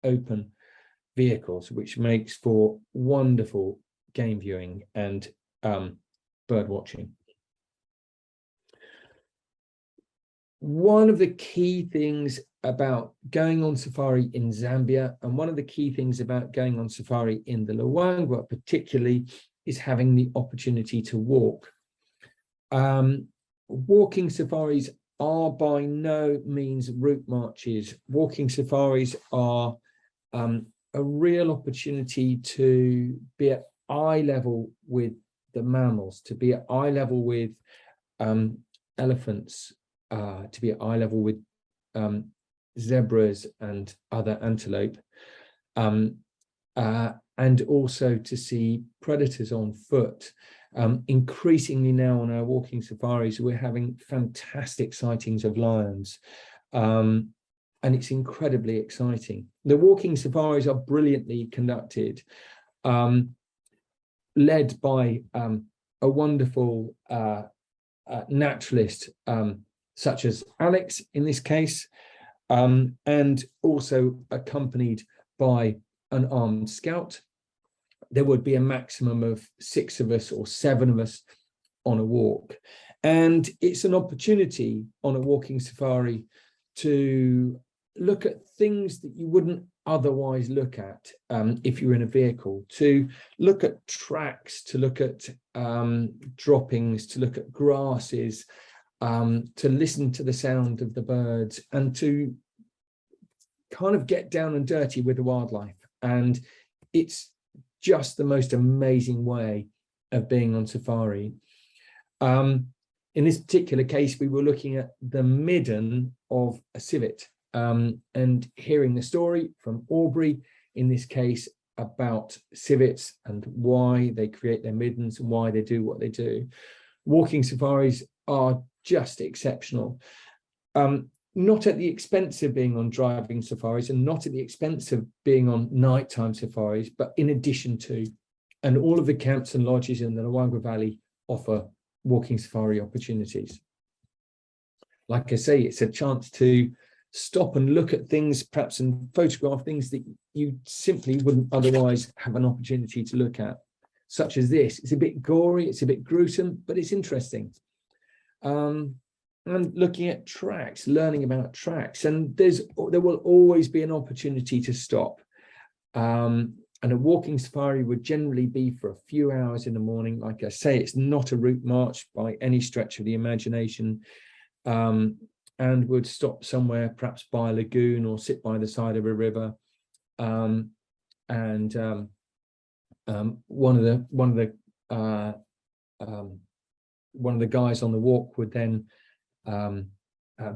open vehicles, which makes for wonderful game viewing and bird watching. one of the key things about going on safari in Zambia, and one of the key things about going on safari in the Luangwa particularly, is having the opportunity to walk. Walking safaris are by no means route marches. Walking safaris are a real opportunity to be at eye level with the mammals, to be at eye level with elephants, to be at eye level with zebras and other antelope, and also to see predators on foot. Increasingly now on our walking safaris, we're having fantastic sightings of lions, and it's incredibly exciting. The walking safaris are brilliantly conducted, led by a wonderful naturalist, such as Alex in this case, and also accompanied by an armed scout. There would be a maximum of 6 of us or 7 of us on a walk. And it's an opportunity on a walking safari to look at things that you wouldn't otherwise look at if you're in a vehicle, to look at tracks, to look at droppings, to look at grasses, to listen to the sound of the birds, and to kind of get down and dirty with the wildlife. And it's just the most amazing way of being on safari. In this particular case, we were looking at the midden of a civet, and hearing the story from Aubrey, in this case, about civets and why they create their middens and why they do what they do. Walking safaris are just exceptional. Not at the expense of being on driving safaris, and not at the expense of being on nighttime safaris, but in addition to. And all of the camps and lodges in the Luangwa Valley offer walking safari opportunities. Like I say, it's a chance to stop and look at things, perhaps, and photograph things that you simply wouldn't otherwise have an opportunity to look at, such as this. It's a bit gory, it's a bit gruesome, but it's interesting. And looking at tracks, learning about tracks, and there will always be an opportunity to stop. And a walking safari would generally be for a few hours in the morning. Like I say, it's not a route march by any stretch of the imagination, and would stop somewhere, perhaps by a lagoon or sit by the side of a river. One of the guys on the walk would then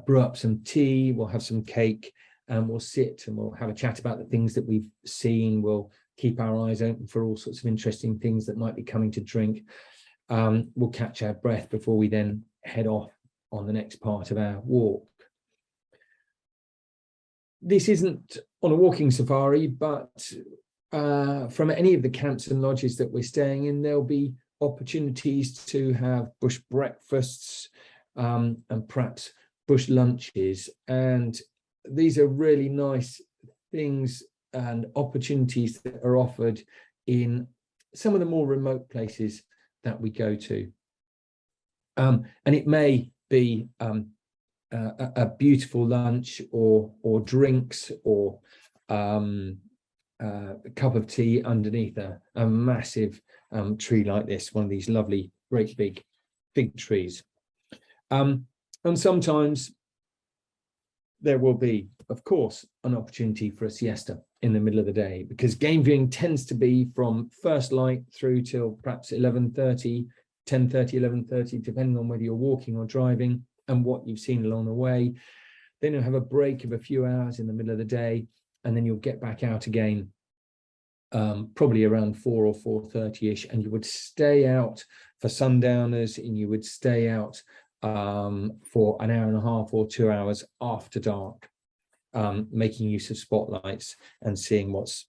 brew up some tea, we'll have some cake, and we'll sit and we'll have a chat about the things that we've seen. We'll keep our eyes open for all sorts of interesting things that might be coming to drink. We'll catch our breath before we then head off on the next part of our walk. This isn't on a walking safari, but from any of the camps and lodges that we're staying in, there'll be opportunities to have bush breakfasts, and perhaps bush lunches. And these are really nice things and opportunities that are offered in some of the more remote places that we go to. And it may be a beautiful lunch or drinks, or a cup of tea underneath a massive tree like this, one of these lovely great big fig trees. And sometimes there will be, of course, an opportunity for a siesta in the middle of the day, because game viewing tends to be from first light through till perhaps 11:30, 10:30, 11:30, depending on whether you're walking or driving and what you've seen along the way. Then you'll have a break of a few hours in the middle of the day, and then you'll get back out again, probably around 4 or 4:30ish, and you would stay out for sundowners, and you would stay out for an hour and a half or 2 hours after dark, making use of spotlights and seeing what's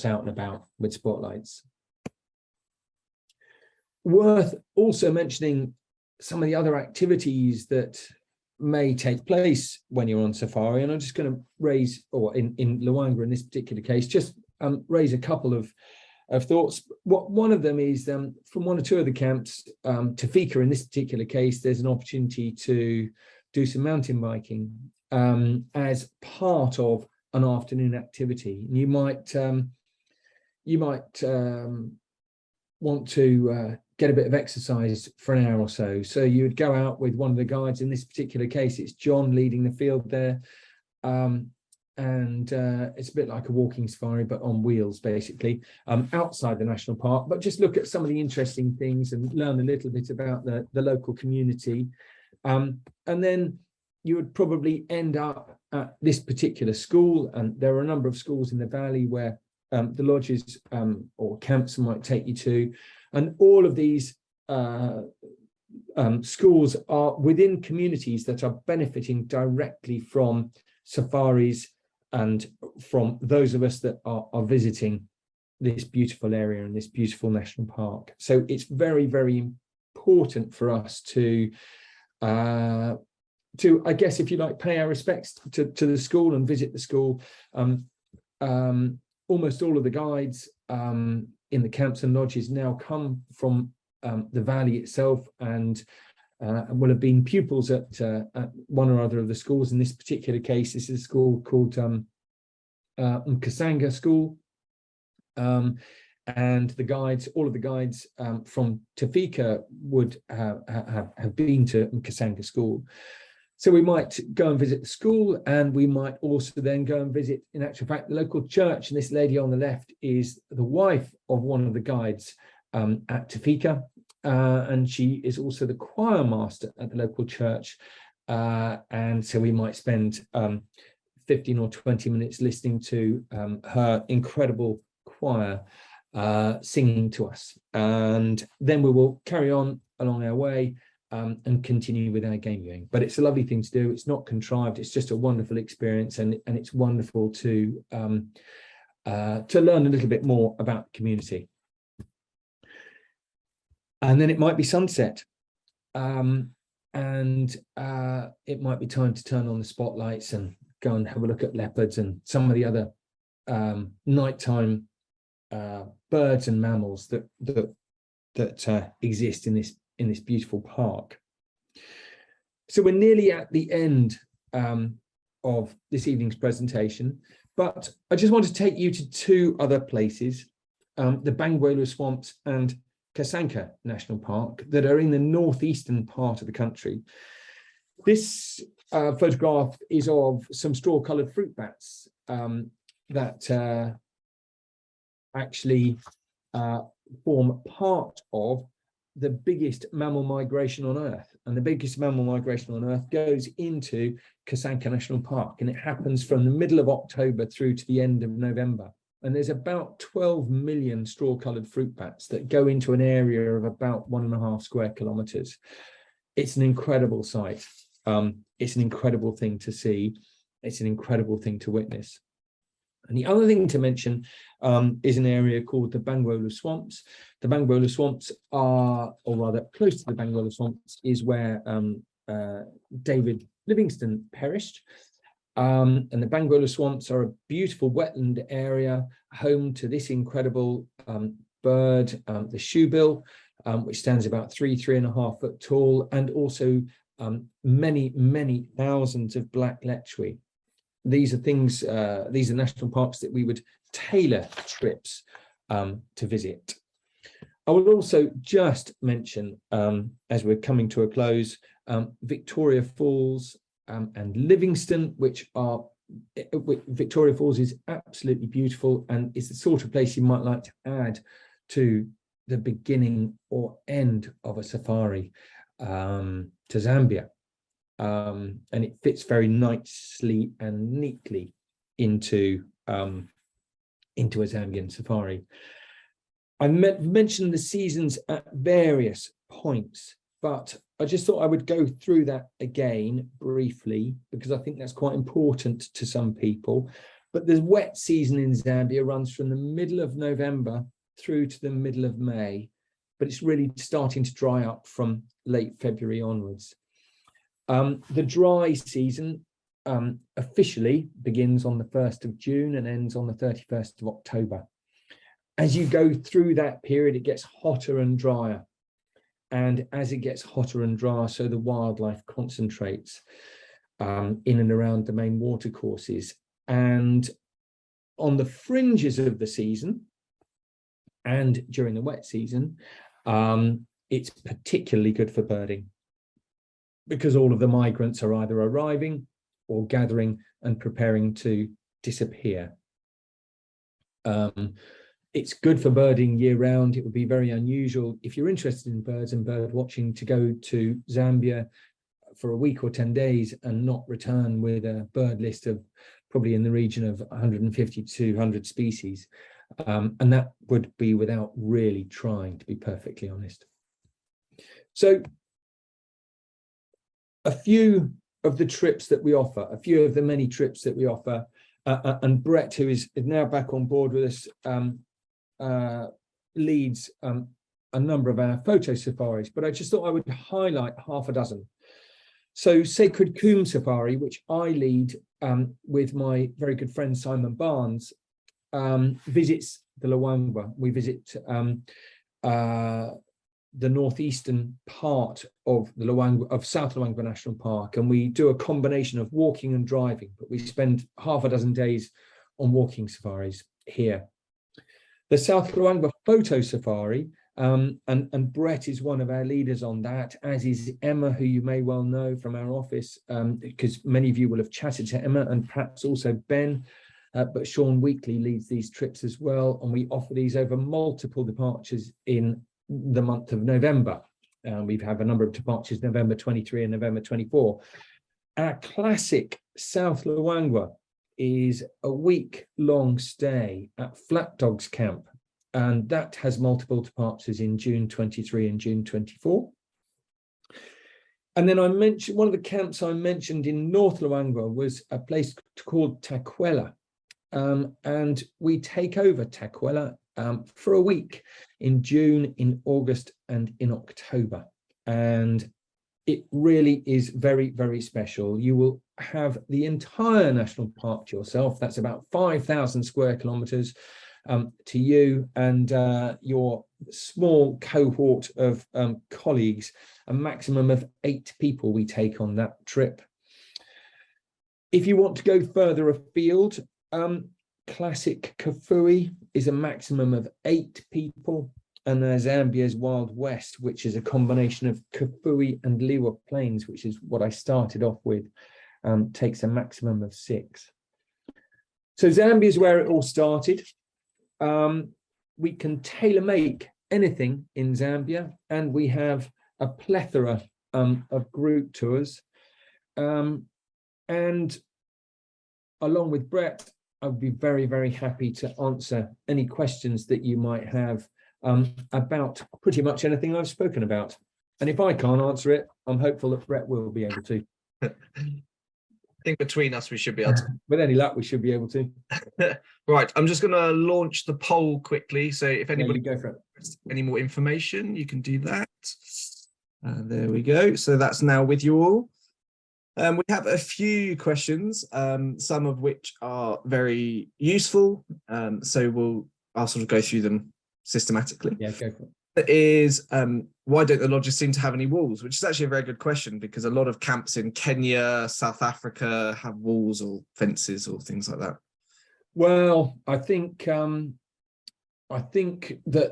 out and about with spotlights. Worth also mentioning some of the other activities that may take place when you're on safari, and I'm just going to raise, or in Luangwa in this particular case, just raise a couple of thoughts. One of them is from one or two of the camps, Tafika in this particular case, there's an opportunity to do some mountain biking as part of an afternoon activity. And you might want to get a bit of exercise for an hour or so. So you would go out with one of the guides. In this particular case, it's John leading the field there. And it's a bit like a walking safari, but on wheels, basically, outside the national park. But just look at some of the interesting things and learn a little bit about the local community. And then you would probably end up at this particular school. And there are a number of schools in the valley where the lodges or camps might take you to. And all of these schools are within communities that are benefiting directly from safaris and from those of us that are visiting this beautiful area and this beautiful national park. So it's very, very important for us to I guess, if you like, pay our respects to the school and visit the school. Almost all of the guides in the camps and lodges now come from the valley itself, and will have been pupils at one or other of the schools. In this particular case, this is a school called Mkasanga School. And the guides, all of the guides from Tafika would have been to Mkasanga School. So we might go and visit the school, and we might also then go and visit, in actual fact, the local church. And this lady on the left is the wife of one of the guides at Tafika. And she is also the choir master at the local church. And so we might spend 15 or 20 minutes listening to her incredible choir singing to us. And then we will carry on along our way and continue with our game viewing. But it's a lovely thing to do. It's not contrived. It's just a wonderful experience. And it's wonderful to learn a little bit more about the community. And then it might be sunset, and it might be time to turn on the spotlights and go and have a look at leopards and some of the other nighttime birds and mammals that exist in this beautiful park. So we're nearly at the end of this evening's presentation, but I just want to take you to two other places, the Bangweolo Swamps and Kasanka National Park, that are in the northeastern part of the country. This photograph is of some straw-coloured fruit bats that actually form part of the biggest mammal migration on Earth. And the biggest mammal migration on Earth goes into Kasanka National Park, and it happens from the middle of October through to the end of November. And there's about 12 million straw-coloured fruit bats that go into an area of about 1.5 square kilometres. It's an incredible sight. It's an incredible thing to see. It's an incredible thing to witness. And the other thing to mention is an area called the Bangweolo Swamps. The Bangweolo Swamps are, or rather close to the Bangweolo Swamps, is where David Livingstone perished. And the Bangweolo Swamps are a beautiful wetland area, home to this incredible bird, the shoebill, which stands about 3.5 foot tall, and also many, many thousands of black lechwe. These are things, these are national parks that we would tailor trips to visit. I will also just mention, as we're coming to a close, Victoria Falls and Livingston, which are, Victoria Falls is absolutely beautiful, and it's the sort of place you might like to add to the beginning or end of a safari to Zambia. And it fits very nicely and neatly into a Zambian safari. I mentioned the seasons at various points, but I just thought I would go through that again briefly, because I think that's quite important to some people. But the wet season in Zambia runs from the middle of November through to the middle of May, but it's really starting to dry up from late February onwards. The dry season officially begins on the 1st of June and ends on the 31st of October. As you go through that period, it gets hotter and drier. And as it gets hotter and drier, so the wildlife concentrates in and around the main watercourses. And on the fringes of the season and during the wet season, it's particularly good for birding, because all of the migrants are either arriving or gathering and preparing to disappear. It's good for birding year round. It would be very unusual if you're interested in birds and bird watching to go to Zambia for a week or 10 days and not return with a bird list of probably in the region of 150 to 200 species. And that would be without really trying, to be perfectly honest. So a few of the trips that we offer, a few of the many trips that we offer, and Brett, who is now back on board with us, leads a number of our photo safaris, but I just thought I would highlight half a dozen. So Sacred Coombe Safari, which I lead with my very good friend Simon Barnes, visits the Luangwa. We visit the northeastern part of the Luangwa, of South Luangwa National Park, and we do a combination of walking and driving, but we spend half a dozen days on walking safaris here. The South Luangwa Photo Safari, and Brett is one of our leaders on that, as is Emma, who you may well know from our office, because many of you will have chatted to Emma, and perhaps also Ben, but Sean Weekly leads these trips as well, and we offer these over multiple departures in the month of November. We have a number of departures, November 23 and November 24. Our classic South Luangwa is a week-long stay at Flat Dogs Camp, and that has multiple departures in June 23 and June 24. And then I mentioned, one of the camps I mentioned in North Luangwa was a place called Takwela, and we take over Takwela for a week in June, in August, and in October. And it really is very, very special. You will have the entire national park to yourself. That's about 5,000 square kilometers to you and your small cohort of colleagues. A maximum of 8 people we take on that trip. If you want to go further afield, classic Kafui is a maximum of 8 people, and there's Zambia's Wild West, which is a combination of Kafui and Liwa Plains, which is what I started off with, takes a maximum of 6. So Zambia is where it all started. We can tailor-make anything in Zambia, and we have a plethora of group tours. And along with Brett, I would be very, very happy to answer any questions that you might have about pretty much anything I've spoken about. And if I can't answer it, I'm hopeful that Brett will be able to. I think between us, we should be able to. With any luck, we should be able to. Right, I'm just going to launch the poll quickly. So if anybody go for it. Any more information, you can do that. There we go. So that's now with you all. We have a few questions, some of which are very useful. So I'll sort of go through them systematically. Yeah, go for it. It is why don't the lodges seem to have any walls? Which is actually a very good question, because a lot of camps in Kenya, South Africa have walls or fences or things like that. Well, I think that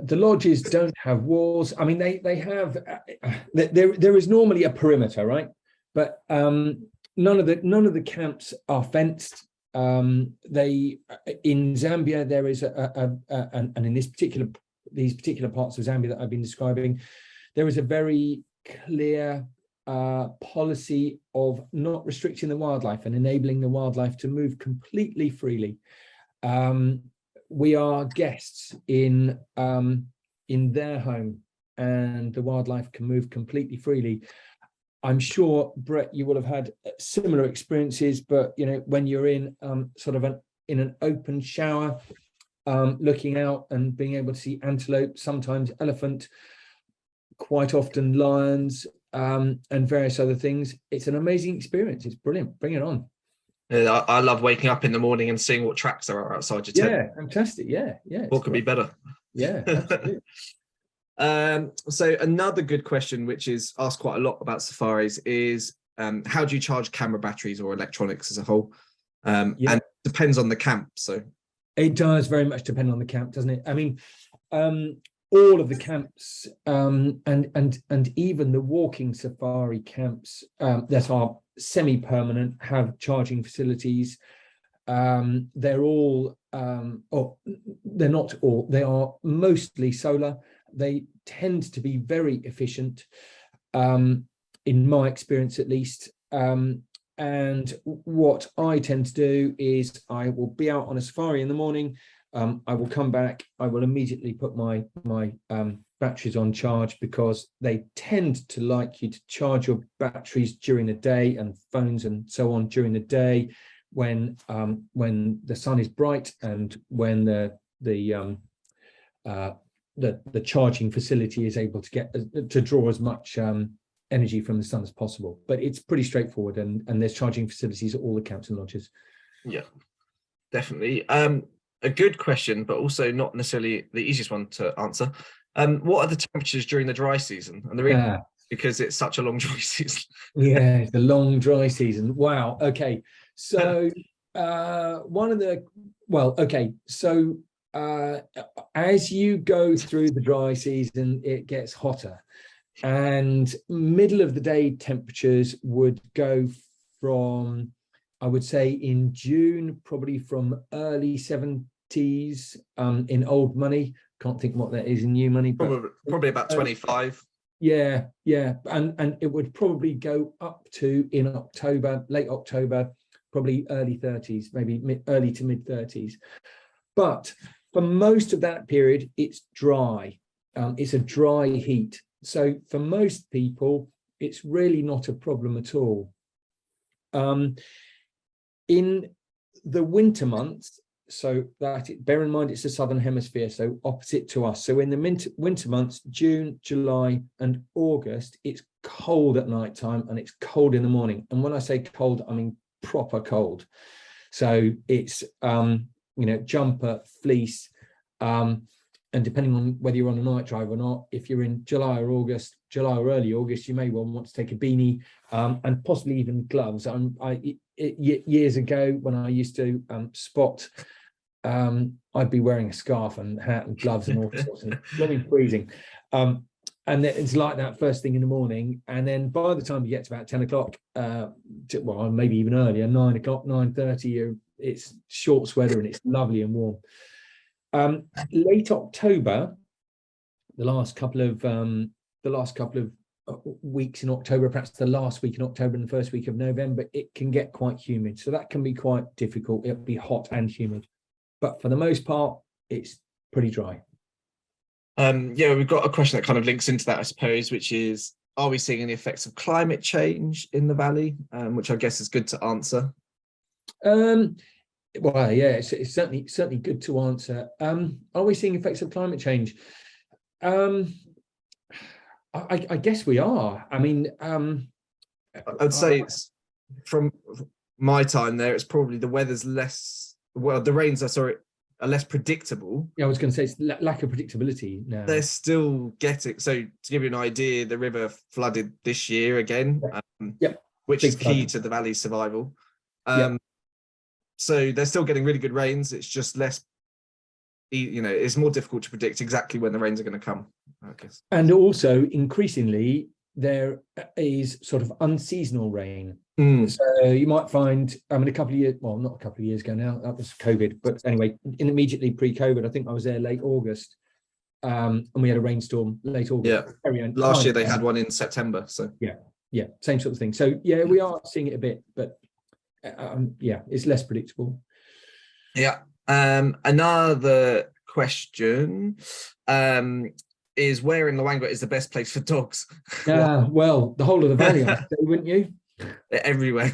the lodges don't have walls. I mean, they have. There is normally a perimeter, right? But none of the camps are fenced. They in Zambia there is and in these particular parts of Zambia that I've been describing, there is a very clear policy of not restricting the wildlife and enabling the wildlife to move completely freely. We are guests in their home, and the wildlife can move completely freely. I'm sure, Brett, you will have had similar experiences, but when you're in sort of in an open shower, looking out and being able to see antelope, sometimes elephant, quite often lions, and various other things, it's an amazing experience. It's brilliant. Bring it on. Yeah, I love waking up in the morning and seeing what tracks there are outside your tent. Yeah, fantastic. Yeah. What could be better? Yeah, absolutely. So another good question, which is asked quite a lot about safaris, is how do you charge camera batteries or electronics as a whole? And it depends on the camp. So it does very much depend on the camp, doesn't it? I mean, all of the camps and even the walking safari camps that are semi-permanent have charging facilities. They're all, or they're not all, they are mostly solar. They tend to be very efficient, in my experience at least. And what I tend to do is I will be out on a safari in the morning. I will come back. I will immediately put my batteries on charge, because they tend to like you to charge your batteries during the day and phones and so on during the day, when the sun is bright and when the charging facility is able to get to draw as much energy from the sun as possible. But it's pretty straightforward, and there's charging facilities at all the camps and lodges. Yeah, definitely. A good question, but also not necessarily the easiest one to answer. What are the temperatures during the dry season? And the reason because it's such a long dry season. Yeah, the long dry season. Wow. Okay. So as you go through the dry season, it gets hotter, and middle of the day temperatures would go from, I would say in June, probably from early 70s in old money. Can't think what that is in new money, but probably about 25. Yeah, and it would probably go up to, in October, late October, probably early 30s, maybe early to mid 30s. But for most of that period, it's dry. It's a dry heat. So for most people, it's really not a problem at all. In the winter months, so that bear in mind it's the southern hemisphere, so opposite to us. So in the winter months, June, July, and August, it's cold at night time and it's cold in the morning. And when I say cold, I mean proper cold. So it's jumper, fleece, and depending on whether you're on a night drive or not, if you're in July or early August, you may well want to take a beanie, and possibly even gloves. Years ago, when I used to spot, I'd be wearing a scarf and hat and gloves and all sorts of blooming freezing. And it's like that first thing in the morning. And then by the time you get to about 10 o'clock, well, maybe even earlier, 9 o'clock, 9:30, it's shorts weather and it's lovely and warm. Late October, the last couple of weeks in October, perhaps the last week in October and the first week of November, it can get quite humid. So that can be quite difficult. It'll be hot and humid. But for the most part, it's pretty dry. We've got a question that kind of links into that, I suppose, which is, are we seeing any effects of climate change in the valley? Which I guess is good to answer. Well, yeah, it's certainly good to answer. Are we seeing effects of climate change? I guess we are. I mean, I'd say it's, from my time there, it's probably the weather's less. Well, the rains are less predictable. Yeah, I was going to say it's lack of predictability now. They're still getting. So to give you an idea, the river flooded this year again, which is key to the valley's survival. So they're still getting really good rains. It's just less, it's more difficult to predict exactly when the rains are going to come, I guess. And also, increasingly, there is sort of unseasonal rain. So you might find, a couple of years, well, not a couple of years ago now, that was COVID, but anyway, immediately pre-COVID, I think I was there late August, and we had a rainstorm late August. Yeah, last year they had one in September, so. Yeah, same sort of thing. So yeah, we are seeing it a bit, but it's less predictable. Yeah. Another question is, where in Luangwa is the best place for dogs? Well, the whole of the valley, I'd say, wouldn't you? Everywhere.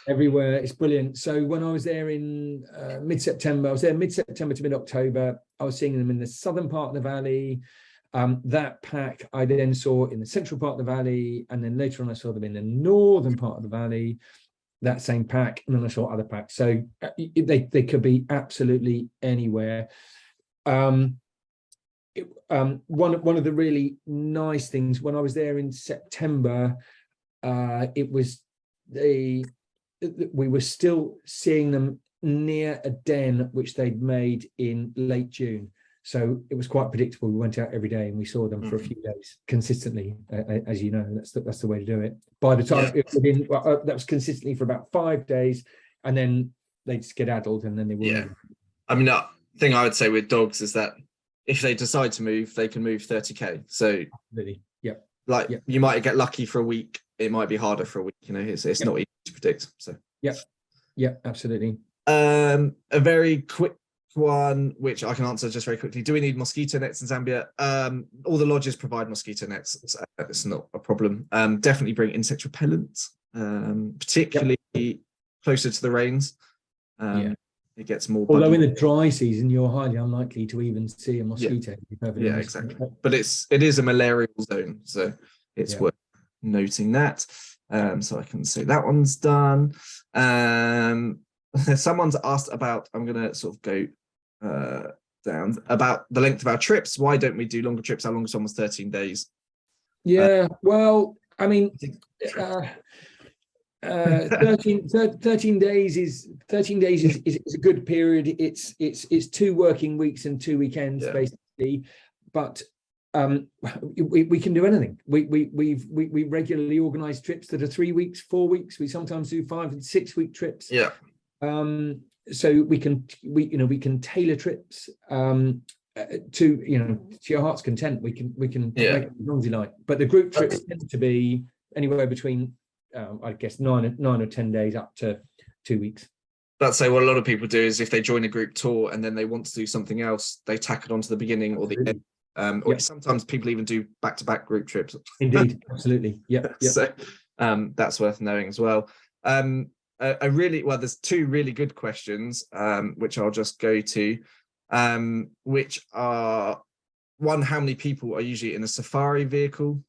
Everywhere. It's brilliant. So when I was there in mid-September, I was there mid-September to mid-October. I was seeing them in the southern part of the valley. That pack I then saw in the central part of the valley, and then later on I saw them in the northern part of the valley, that same pack, and then I saw other packs. So they could be absolutely anywhere. one of the really nice things when I was there in September, it was we were still seeing them near a den which they'd made in late June. So it was quite predictable. We went out every day and we saw them for a few days consistently, as you know. That's the way to do it. By the time that was consistently for about 5 days, and then they'd skedaddled, and then they were. Yeah, I mean, the thing I would say with dogs is that if they decide to move, they can move 30k. So absolutely, yep. Like yep. You might get lucky for a week. It might be harder for a week. You know, it's yep. not easy to predict. So yeah, absolutely. A very quick one, which I can answer just very quickly. Do we need mosquito nets in Zambia? All the lodges provide mosquito nets. It's not a problem. Definitely bring insect repellent, particularly closer to the rains. It gets more buggy. Although in the dry season, you're highly unlikely to even see a mosquito. Yeah, exactly. But it is a malarial zone, so it's worth noting that. So I can say that one's done. Someone's asked about, I'm going to sort of go down, about the length of our trips. Why don't we do longer trips? Our longest one was 13 days. Yeah, well, I mean, 13 days is a good period. It's 2 working weeks and 2 weekends basically, but we can do anything. We regularly organize trips that are 3 weeks, 4 weeks. We sometimes do 5 and 6 week trips. So we can tailor trips to your heart's content. We can make it as long as you like, but the group trips tend to be anywhere between I guess 9 or 10 days up to 2 weeks. That's so what a lot of people do is if they join a group tour and then they want to do something else, they tack it onto the beginning or the end. Or sometimes people even do back-to-back group trips. Indeed, absolutely. Yep. So that's worth knowing as well. There's 2 really good questions, which I'll just go to, which are one, how many people are usually in a safari vehicle?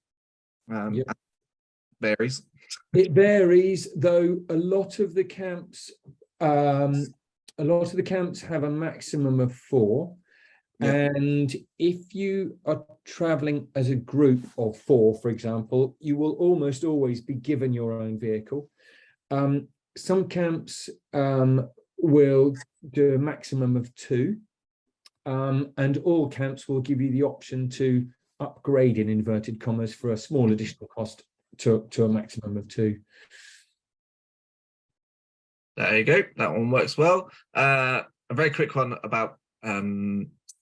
Varies. It varies, though. A lot of the camps have a maximum of 4. And if you are traveling as a group of 4, for example, you will almost always be given your own vehicle. Some camps will do a maximum of 2, and all camps will give you the option to upgrade, in inverted commas, for a small additional cost to a maximum of 2. There you go. That one works well. A very quick one about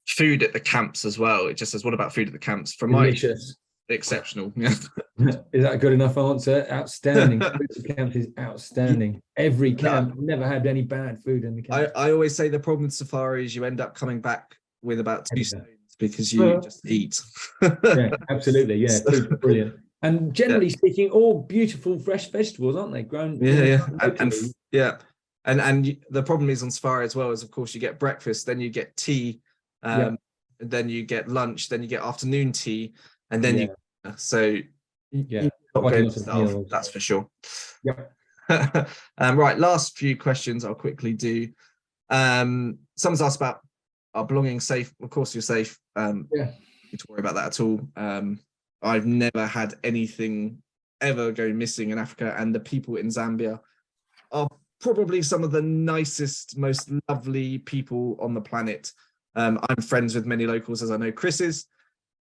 food at the camps as well. It just says, what about food at the camps? From Delicious. Exceptional. Is that a good enough answer? Outstanding. Food at the camp is outstanding. Every camp never had any bad food in the camp. I always say the problem with safari is you end up coming back with about 2 stones because you just eat. Absolutely. Yeah, food's brilliant. And generally speaking, all beautiful fresh vegetables, aren't they? Grown. And the problem is on safari as well is, of course, you get breakfast, then you get tea, then you get lunch, then you get afternoon tea, and then that's for sure. Right, last few questions I'll quickly do. Someone's asked about our belongings safe. Of course, you're safe. You don't need to worry about that at all. I've never had anything ever go missing in Africa, and the people in Zambia are probably some of the nicest, most lovely people on the planet. I'm friends with many locals, as I know Chris is,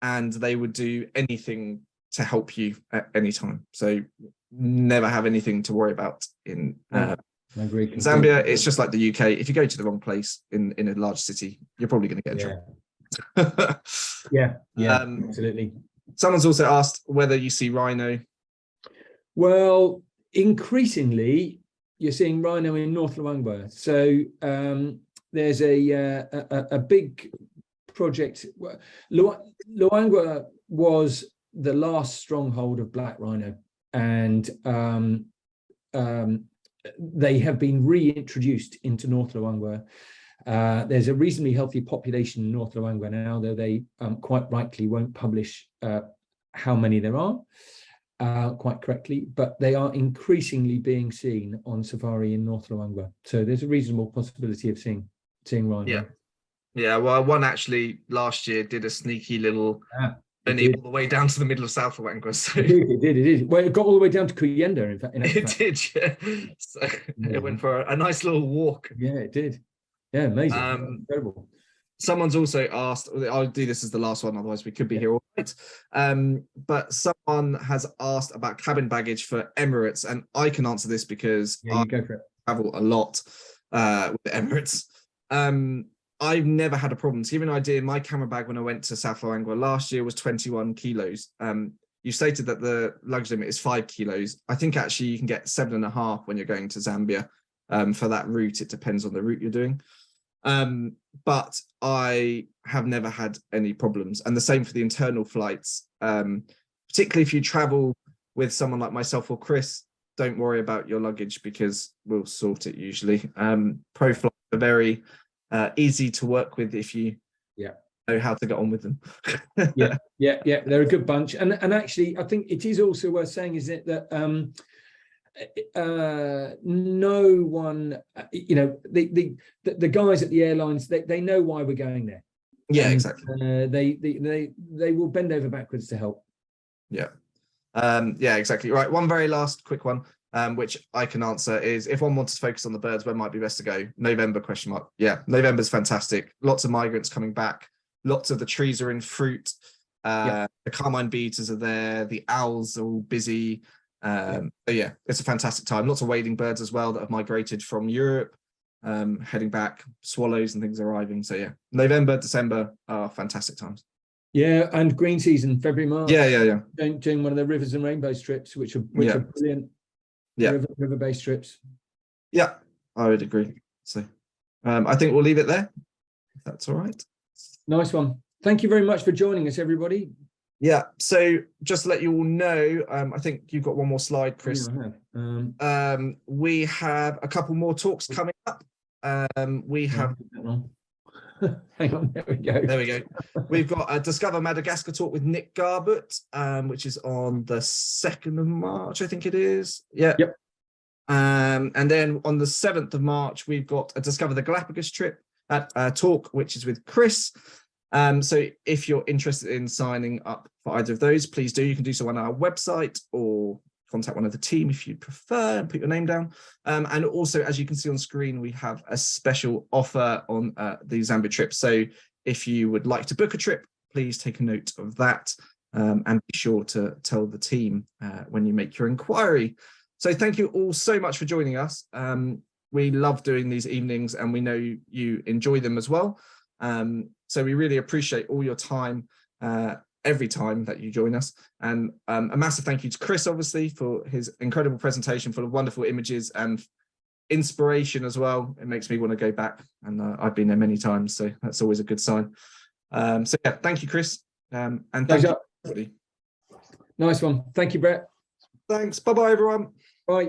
and they would do anything to help you at any time. So never have anything to worry about in Zambia. It's just like the UK. If you go to the wrong place in a large city, you're probably going to get in trouble. Absolutely. Someone's also asked whether you see rhino. Well, increasingly, you're seeing rhino in North Luangwa. So there's a big project. Luangwa was the last stronghold of black rhino, and they have been reintroduced into North Luangwa. There's a reasonably healthy population in North Luangwa now, though they quite rightly won't publish how many there are quite correctly, but they are increasingly being seen on safari in North Luangwa. So there's a reasonable possibility of seeing rhino. Yeah, well, one actually last year did a sneaky little It journey did. all the way down to the middle of South Luangwa. So It did. It did. It did. Well, it got all the way down to Kuyenda, in fact. In actual it fact. did, yeah. So it went for a nice little walk. Yeah, it did. Yeah, amazing. Incredible. Someone's also asked, I'll do this as the last one, otherwise we could be here all night. But someone has asked about cabin baggage for Emirates, and I can answer this because Yeah, you go for it. travel a lot with Emirates. I've never had a problem. To give you an idea, my camera bag when I went to South Luangwa last year was 21 kilos. You stated that the luggage limit is 5 kilos. I think actually you can get 7.5 when you're going to Zambia for that route. It depends on the route you're doing. But I have never had any problems. And the same for the internal flights. Particularly if you travel with someone like myself or Chris, don't worry about your luggage because we'll sort it usually. Pro flights are very easy to work with if you know how to get on with them. yeah, they're a good bunch. And actually, I think it is also worth saying, is it, that no one, you know, the guys at the airlines, they know why we're going there. Yeah, exactly. They will bend over backwards to help. Yeah. Yeah, exactly. Right. One very last quick one, which I can answer is, if one wants to focus on the birds, when might be best to go? November, question mark. Yeah, November's fantastic. Lots of migrants coming back. Lots of the trees are in fruit. The carmine beaters are there. The owls are all busy. So yeah, it's a fantastic time. Lots of wading birds as well that have migrated from Europe, heading back. Swallows and things arriving. So yeah, November, December are fantastic times. Yeah, and green season, February, March. Yeah. Doing one of the rivers and rainbows trips, which are brilliant. Yeah, river-based trips. Yeah, I would agree. So I think we'll leave it there, if that's all right. Nice one. Thank you very much for joining us, everybody. Yeah, so just to let you all know, I think you've got one more slide, Chris. Yeah, I have. We have a couple more talks coming up. We have hang on, there we go. There we go. We've got a Discover Madagascar talk with Nick Garbett, which is on the 2nd of March, I think it is. Yeah. Yep. And then on the 7th of March, we've got a Discover the Galapagos trip talk, which is with Chris. So if you're interested in signing up for either of those, please do. You can do so on our website or contact one of the team if you prefer and put your name down. And also, as you can see on screen, we have a special offer on the Zambia trip. So if you would like to book a trip, please take a note of that and be sure to tell the team when you make your inquiry. So thank you all so much for joining us. We love doing these evenings and we know you enjoy them as well. So we really appreciate all your time every time that you join us. And a massive thank you to Chris, obviously, for his incredible presentation full of wonderful images and inspiration as well. It makes me want to go back, and I've been there many times, so that's always a good sign. So yeah, thank you, Chris. And thank you, everybody. Nice one. Thank you, Brett. Thanks. Bye-bye, everyone.